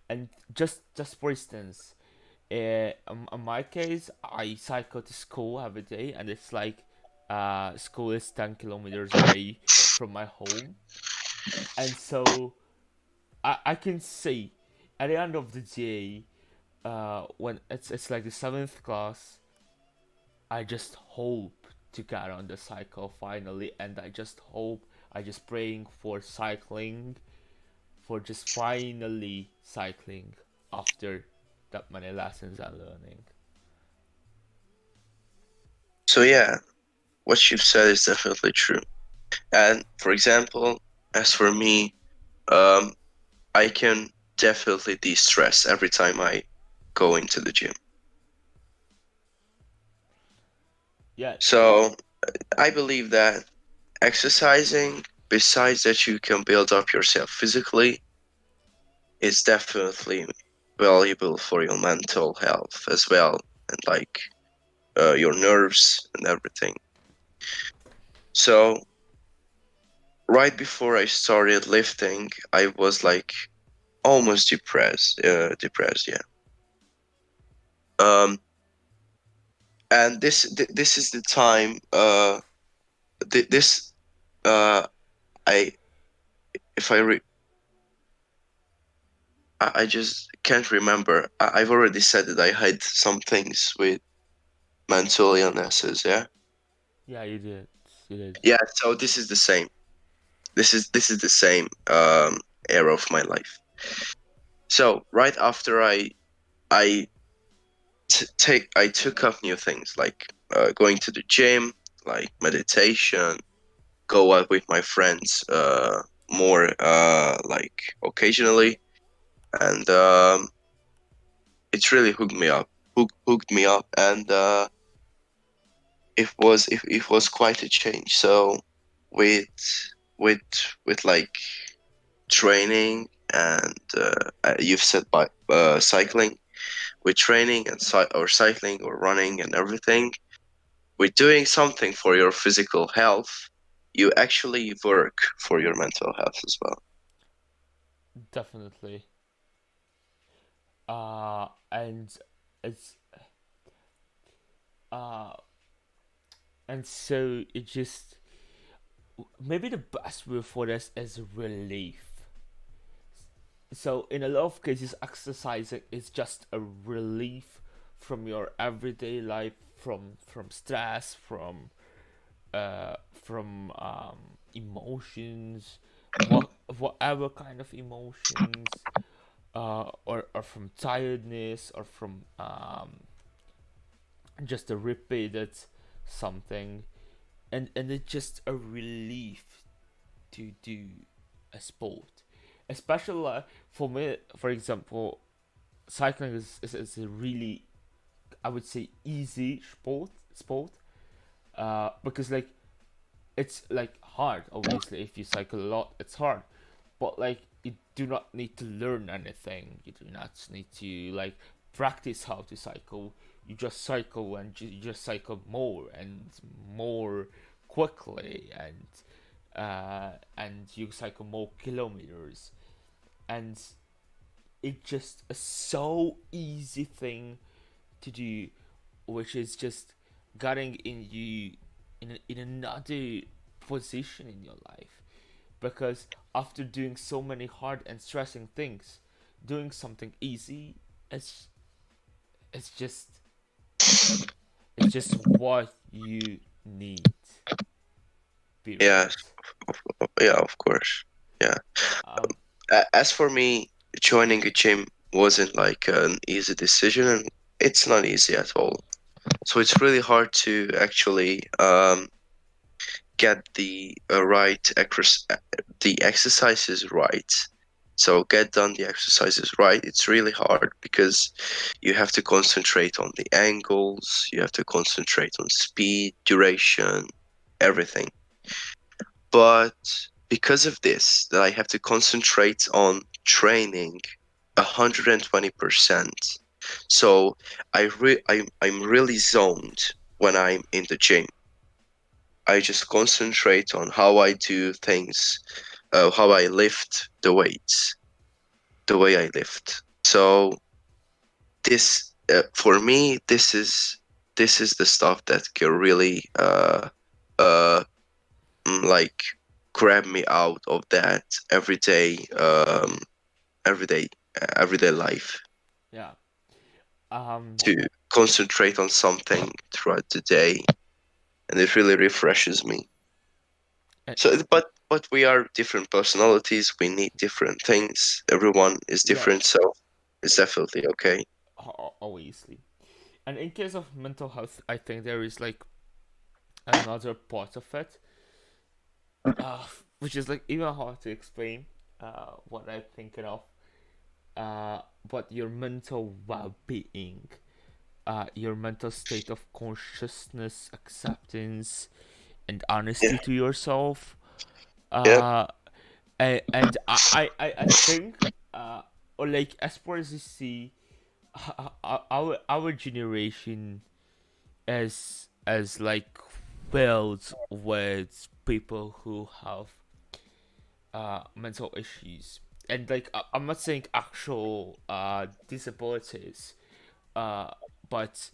And just for instance, in my case, I cycle to school every day, and it's like school is 10 kilometers away from my home, and so I can see at the end of the day, when it's like the seventh class, I just hope to get on the cycle finally, and I just hope, I just praying for cycling, for just finally cycling after that many lessons and learning. So yeah, what you've said is definitely true. And for example, as for me, um, I can definitely de-stress every time I go into the gym. Yeah, So I believe that exercising, besides that you can build up yourself physically, is definitely valuable for your mental health as well, and like your nerves and everything. So right before I started lifting, I was like almost depressed. Depressed, yeah. Um, and this is the time. This I if I just can't remember. I've already said that I had some things with mental illnesses. Yeah, yeah, you did, you did. yeah. So this is the same. This is the same era of my life. So right after I took up new things like going to the gym, like meditation, go out with my friends more like occasionally, and it's really hooked me up, and it was quite a change. So with with like training and you've said by cycling, with training and or cycling or running and everything, with doing something for your physical health, you actually work for your mental health as well. Definitely. And it's uh and so it just, maybe the best word for this is relief. So in a lot of cases, exercising is just a relief from your everyday life, from stress, from emotions, whatever kind of emotions, or from tiredness, or from just a repeated something, and it's just a relief to do a sport, especially for me. For example, cycling is a really, I would say, easy sport, because like it's like hard. Obviously, if you cycle a lot, it's hard, but like you do not need to learn anything. You do not need to like practice how to cycle. You just cycle, and you just cycle more and more quickly, and you cycle more kilometers, and it's just a so easy thing to do, which is just getting in you in another position in your life. Because after doing so many hard and stressing things, doing something easy, it's it's just it's just what you need. Yeah, Period. yeah, of course. Yeah. Um, As for me, joining a gym wasn't like an easy decision, and it's not easy at all. So it's really hard to actually get the the exercises right. So get done the exercises right. It's really hard because you have to concentrate on the angles, you have to concentrate on speed, duration, everything. But because of this, that I have to concentrate on training 120%. So I'm really zoned when I'm in the gym. I just concentrate on how I do things, how I lift the weights, the way I lift. So this, for me, this is the stuff that can really uh like grab me out of that everyday everyday everyday life, yeah. Um, to concentrate on something throughout the day, and it really refreshes me. eh, So, but we are different personalities. We need different things. Everyone is yeah. different, so it's definitely okay. Obviously. And in case of mental health, I think there is like another part of it, which is like even hard to explain. What I'm thinking of. But your mental well-being, your mental state of consciousness, acceptance, and Yeah, honesty to yourself. yeah, Uh, and I think, or like as far as you see, our generation is like filled with people who have mental issues, and like I'm not saying actual disabilities, uh but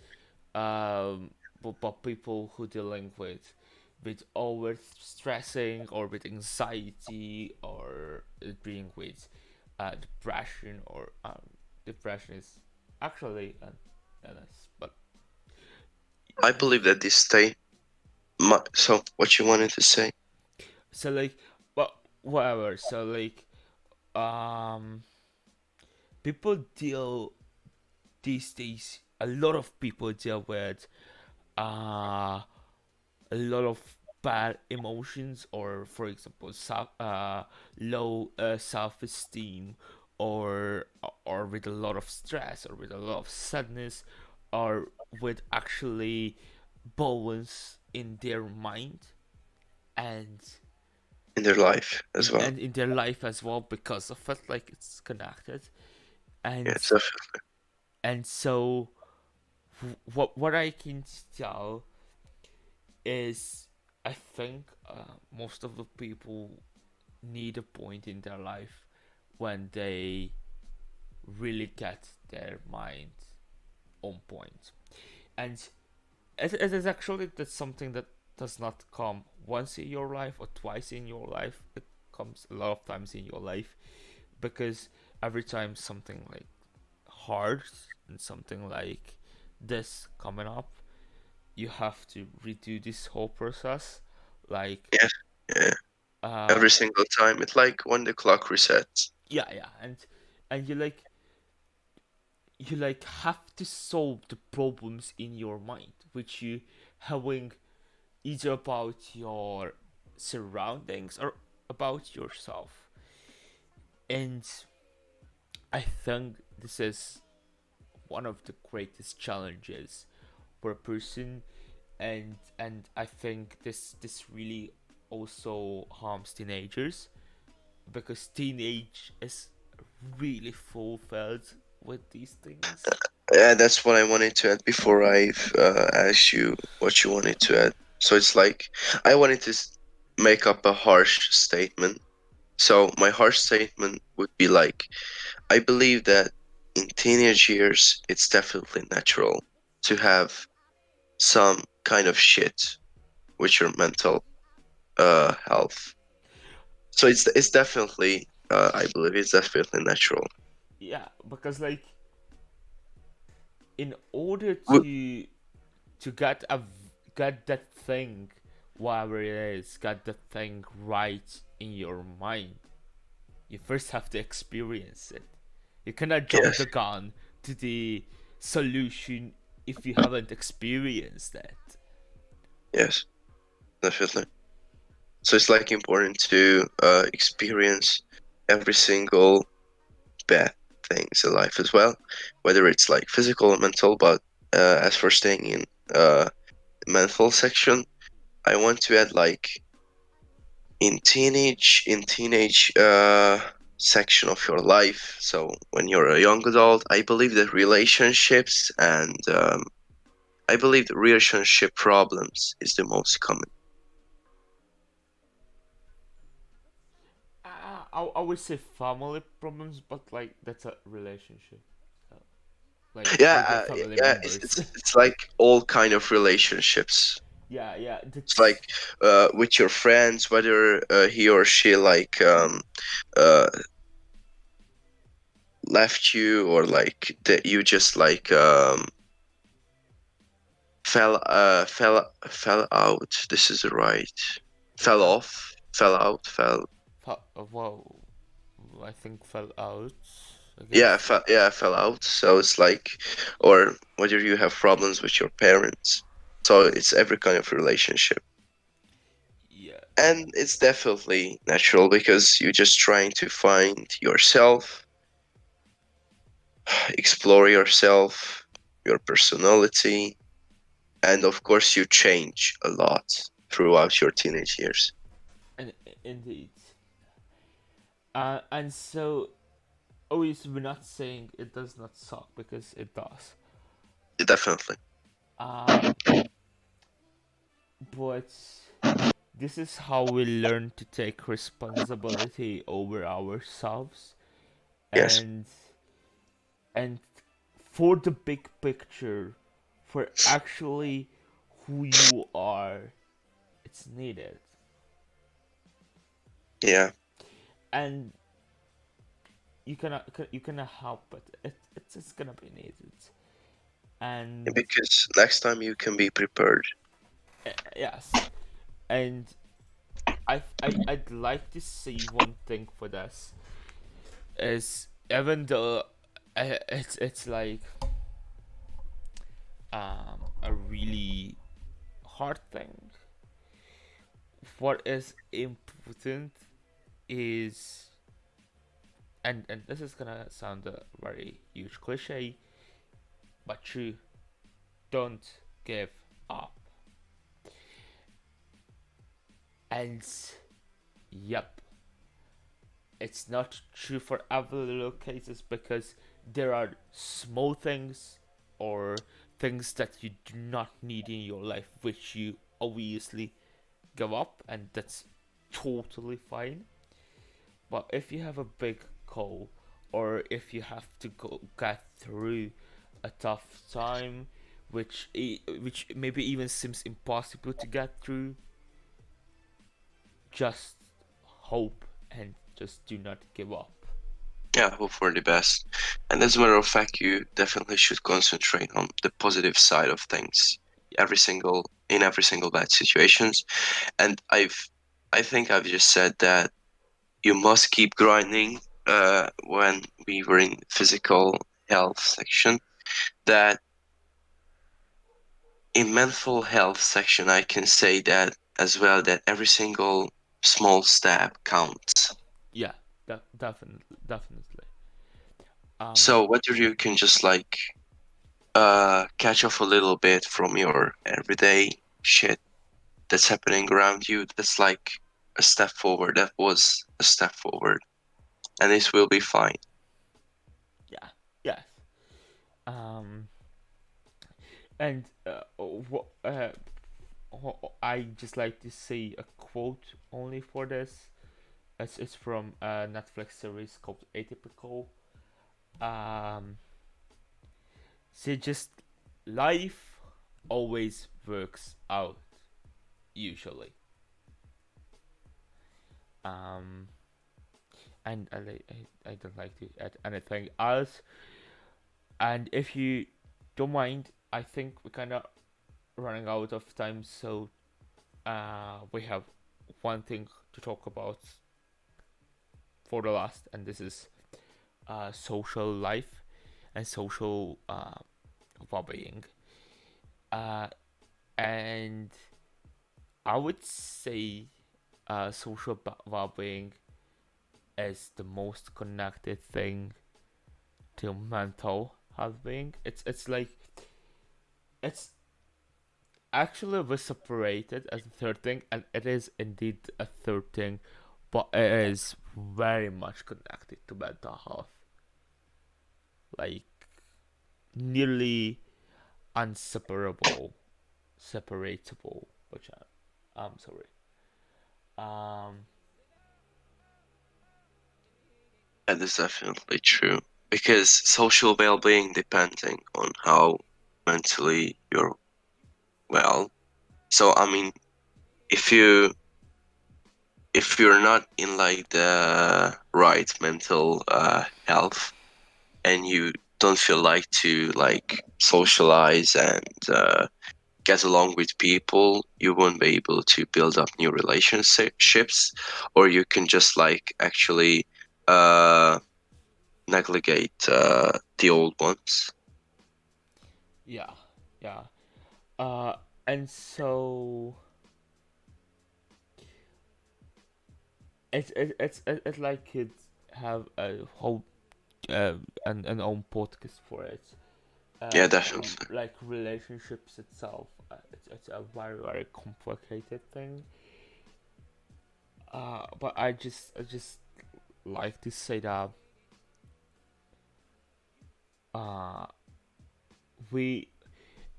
but people who dealing with over stressing, or with anxiety, or dealing with depression, or depression is actually illness, but I believe that this state. So, what you wanted to say? so like, well, whatever. So like, um people deal these days, a lot of people deal with uh a lot of bad emotions, or for example low self-esteem, or with a lot of stress, or with a lot of sadness, or with actually balance in their mind, and in their life as well. and in their life as well because of it, like it's connected. Yeah, And it's definitely. so what I can tell is, I think most of the people need a point in their life when they really get their mind on point. And it is actually that's something that does not come once in your life or twice in your life. It comes a lot of times in your life, because every time something like hard and something like this coming up, you have to redo this whole process. Like, Yes, yeah. uh, Every single time, it's like when the clock resets. yeah, yeah, and you like have to solve the problems in your mind, which you having either about your surroundings or about yourself. And I think this is one of the greatest challenges for a person, and I think this really also harms teenagers, because teenage is really fulfilled with these things. Yeah, that's what I wanted to add before I asked you what you wanted to add. So it's like I wanted to make up a harsh statement. So my harsh statement would be like, I believe that in teenage years, it's definitely natural to have some kind of shit with your mental health. So it's definitely I believe it's definitely natural. Yeah, because like in order W- to get that thing, whatever it is, get that thing right in your mind, you first have to experience it. You cannot jump Yes, the gun to the solution if you haven't experienced it. yes, definitely. So it's like important to experience every single bad things in life as well, whether it's like physical or mental. But as for staying in uh, mental section, I want to add like in teenage section of your life. So when you're a young adult, I believe that relationships and I believe the relationship problems is the most common. I would say family problems, but like that's a relationship. So, like Yeah, with your family yeah, it's, members. it's it's like all kind of relationships. Yeah, yeah, It's like that's with your friends, whether he or she like uh, left you or like that you just like fell out. This is right. Fell uh, off, fell out, fell. well, I think fell out, I Yeah, guess. fell out. So it's like, or whether you have problems with your parents. So it's every kind of relationship. Yeah, And it's definitely natural because you're just trying to find yourself, explore yourself, your personality, and of course, you change a lot throughout your teenage years. and indeed. And so obviously we're not saying it does not suck, because it does. Definitely. Uh, but this is how we learn to take responsibility over ourselves, Yes. and and for the big picture, for actually who you are, it's needed. Yeah. And you cannot help it. It's just gonna be needed. And Because next time you can be prepared. yes, and I'd like to see one thing for this is, even though it's like a really hard thing, what is important is, and this is gonna sound a very huge cliche, but true, don't give up. And Yep, it's not true for every little cases because there are small things or things that you do not need in your life which you obviously give up, and that's totally fine. But if you have a big goal, or if you have to go get through a tough time, which maybe even seems impossible to get through, just hope and just do not give up. Yeah, hope for the best. And as a matter of fact, you definitely should concentrate on the positive side of things Yeah, in every single bad situations. And I think I've just said that you must keep grinding when we were in physical health section, that in mental health section I can say that as well, that every single small step counts. yeah, definitely, definitely. So Um, whether you can just like catch off a little bit from your everyday shit that's happening around you, that's like a step forward. That was a step forward, and this will be fine. yeah, yes. Um, and I just like to say a quote only for this. It's from a Netflix series called Atypical. Um, so just life always works out usually. Um, and I don't like to add anything else. And if you don't mind, I think we're kind of running out of time, so we have one thing to talk about for the last, and this is social life and social well-being. Uh, and I would say social well-being is the most connected thing to mental health being. It's like it's actually was separated as a third thing, and it is indeed a third thing, but it is very much connected to mental health, like nearly unseparable, separatable. Which I'm sorry. Um, That is definitely true, because social well-being depending on how mentally you're well. So I mean, if you if you're not in like the right mental health, and you don't feel like to like socialize and get along with people, you won't be able to build up new relationships, or you can just like actually uh negligate the old ones. yeah, yeah. Uh, and so it's like could have a whole an own podcast for it. Yeah, definitely. Like relationships itself, it's a very complicated thing. But I just like to say that uh we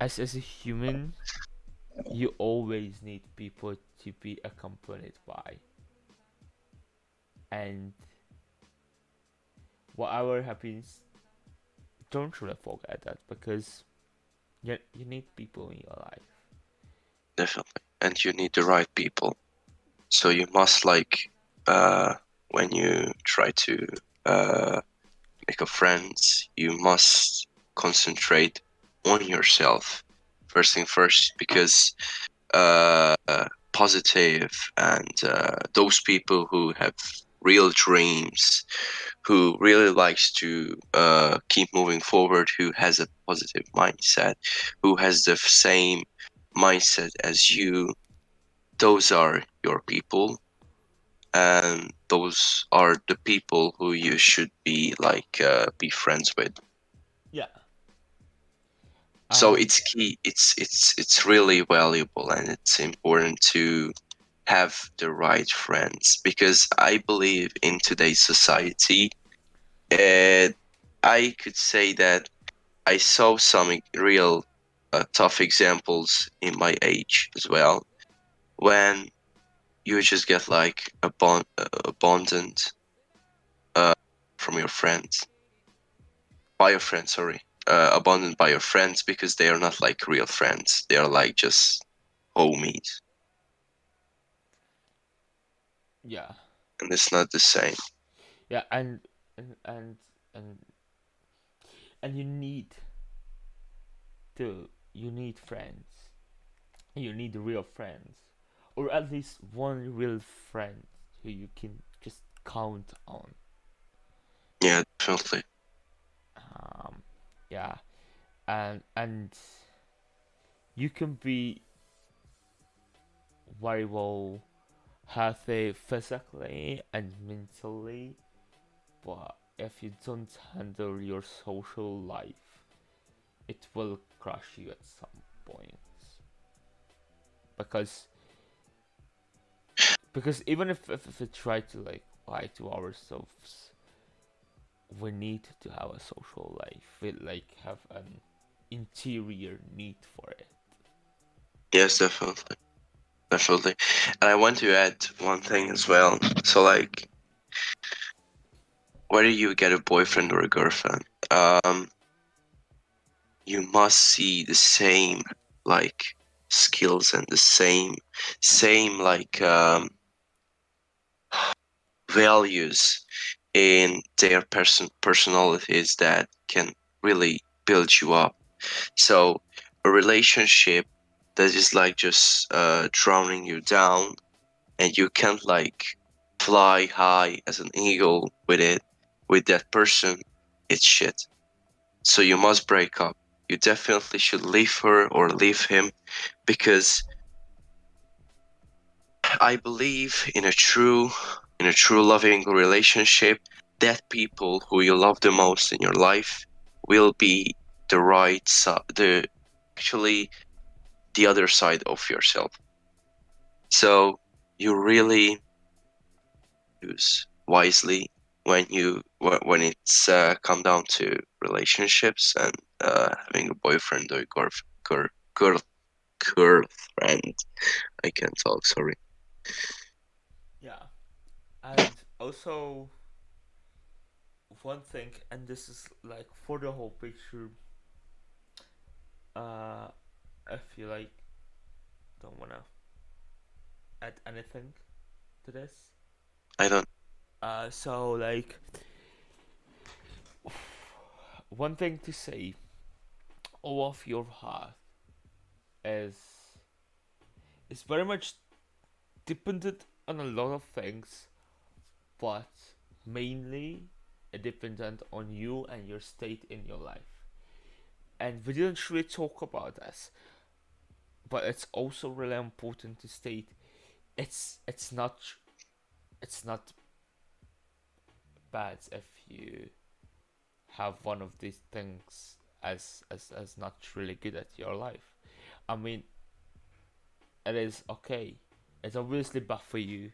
as a human, you always need people to be accompanied by, and whatever happens, don't really forget that because you need people in your life. Definitely. And you need the right people. So you must like uh when you try to uh make a friends, you must concentrate on yourself first thing first, because uh positive and those people who have real dreams, who really likes to keep moving forward, who has a positive mindset, who has the same mindset as you, those are your people, and those are the people who you should be like be friends with. Yeah. So And it's key, it's really valuable, and it's important to have the right friends, because I believe in today's society, uh, I could say that I saw some real tough examples in my age as well, when you just get like abandoned uh, from your friends, by your friends, sorry, abandoned by your friends because they are not like real friends. They are like just homies, Yeah, and it's not the same. yeah, and and and and you need friends. You need real friends, or at least one real friend who you can just count on. Yeah, definitely. Um, yeah, and you can be very well healthy physically and mentally, but if you don't handle your social life, it will crush you at some point. Because even if we try to like lie to ourselves, we need to have a social life. We like have an interior need for it. Yes, definitely. Definitely. And I want to add one thing as well. So, like, whether you get a boyfriend or a girlfriend, you must see the same, like, skills and the same like values in their personalities that can really build you up. So, a relationship that is like just drowning you down, and you can't like fly high as an eagle with it, with that person, it's shit. So you must break up. You definitely should leave her or leave him, because I believe in a true loving relationship, that people who you love the most in your life will be the right side, actually the other side of yourself. So you really use wisely when it's come down to relationships and having a boyfriend or girl, girl, girlfriend. I can't talk, sorry. Yeah, and also one thing, and this is like for the whole picture. Uh, if you like don't wanna add anything to this. I don't. So like one thing to say, all of your heart is very much dependent on a lot of things, but mainly dependent on you and your state in your life. And we didn't really talk about this, but it's also really important to state it's not it's not bad if you have one of these things as not really good at your life. I mean, it is okay. It's obviously bad for you.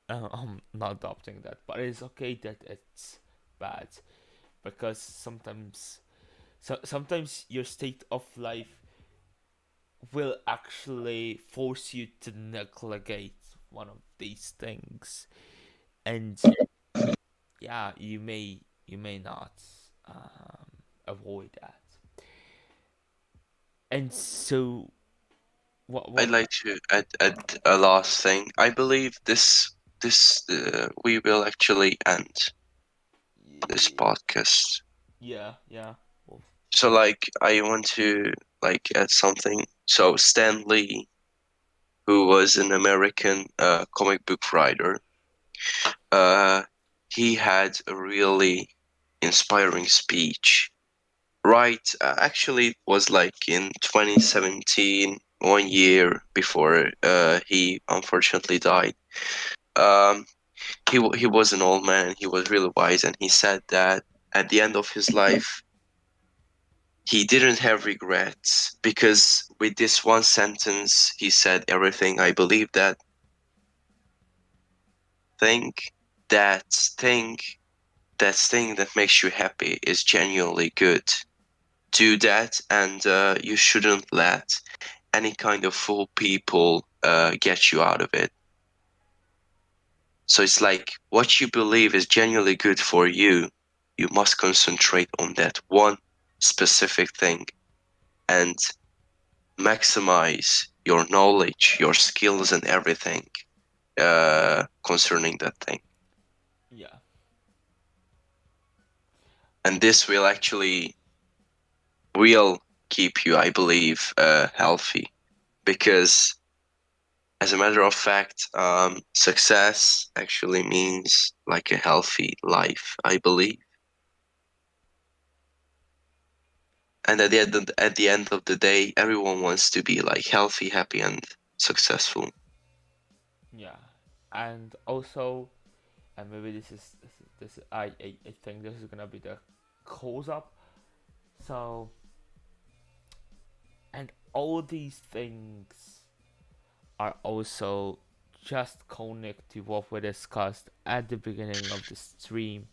I'm not adopting that, but it is okay that it's bad because sometimes your state of life will actually force you to neglect one of these things, and yeah, you may not avoid that. And so what I'd like to add a last thing. I believe this we will actually end this podcast. yeah, yeah. Well, So like I want to like add something. So Stan Lee, who was an American comic book writer, uh, he had a really inspiring speech. Right, actually, it was like in 2017, 1 year before he unfortunately died. Um, he was an old man. He was really wise, and he said that at the end of his life, he didn't have regrets, because with this one sentence, he said everything. I believe that think that thing that makes you happy is genuinely good. Do that, and you shouldn't let any kind of fool people get you out of it. So it's like what you believe is genuinely good for you. You must concentrate on that one specific thing and maximize your knowledge, your skills, and everything concerning that thing. Yeah. And this will keep you, I believe, healthy because, as a matter of fact, success actually means like a healthy life, I believe. And at the end of the day, everyone wants to be like healthy, happy, and successful. Yeah. And also, and maybe this I think this is gonna be the close up. So, and all these things are also just connect to what we discussed at the beginning of the stream,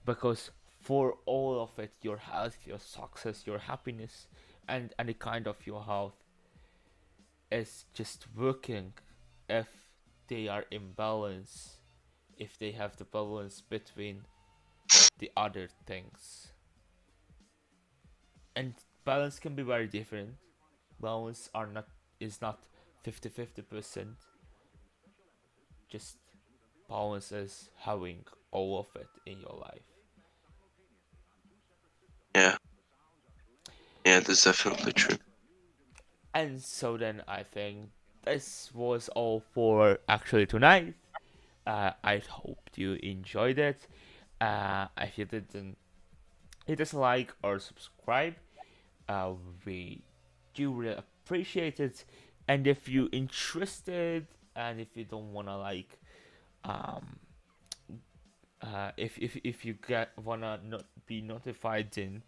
because for all of it, your health, your success, your happiness, and any kind of your health is just working if they are in balance, if they have the balance between the other things. And balance can be very different. Balance are not is not 50-50%. Just balance is having all of it in your life. Yeah, yeah, that's definitely true. And so then I think this was all for actually tonight. I hope you enjoyed it. If you didn't, hit us a like or subscribe. Uh, we do really appreciate it. And if you're interested, and if you don't wanna like, um, if you get wanna not be notified, then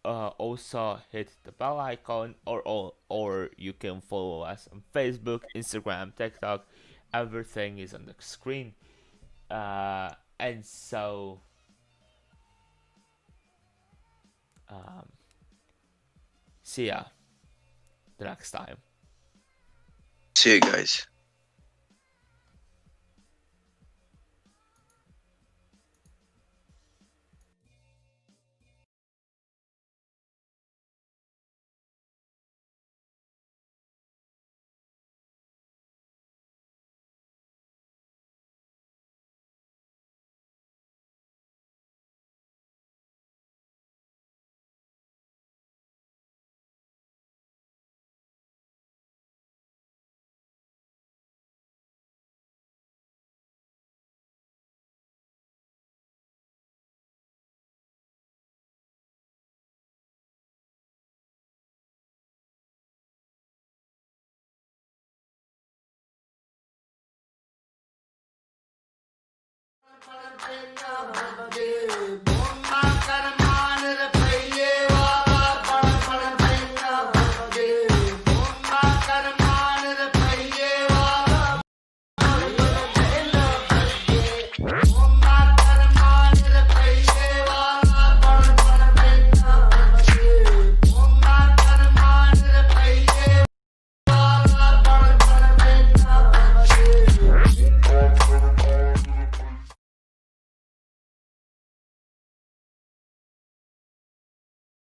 also hit the bell icon, or you can follow us on Facebook, Instagram, TikTok. Everything is on the screen. And so um, see ya the next time. See you guys.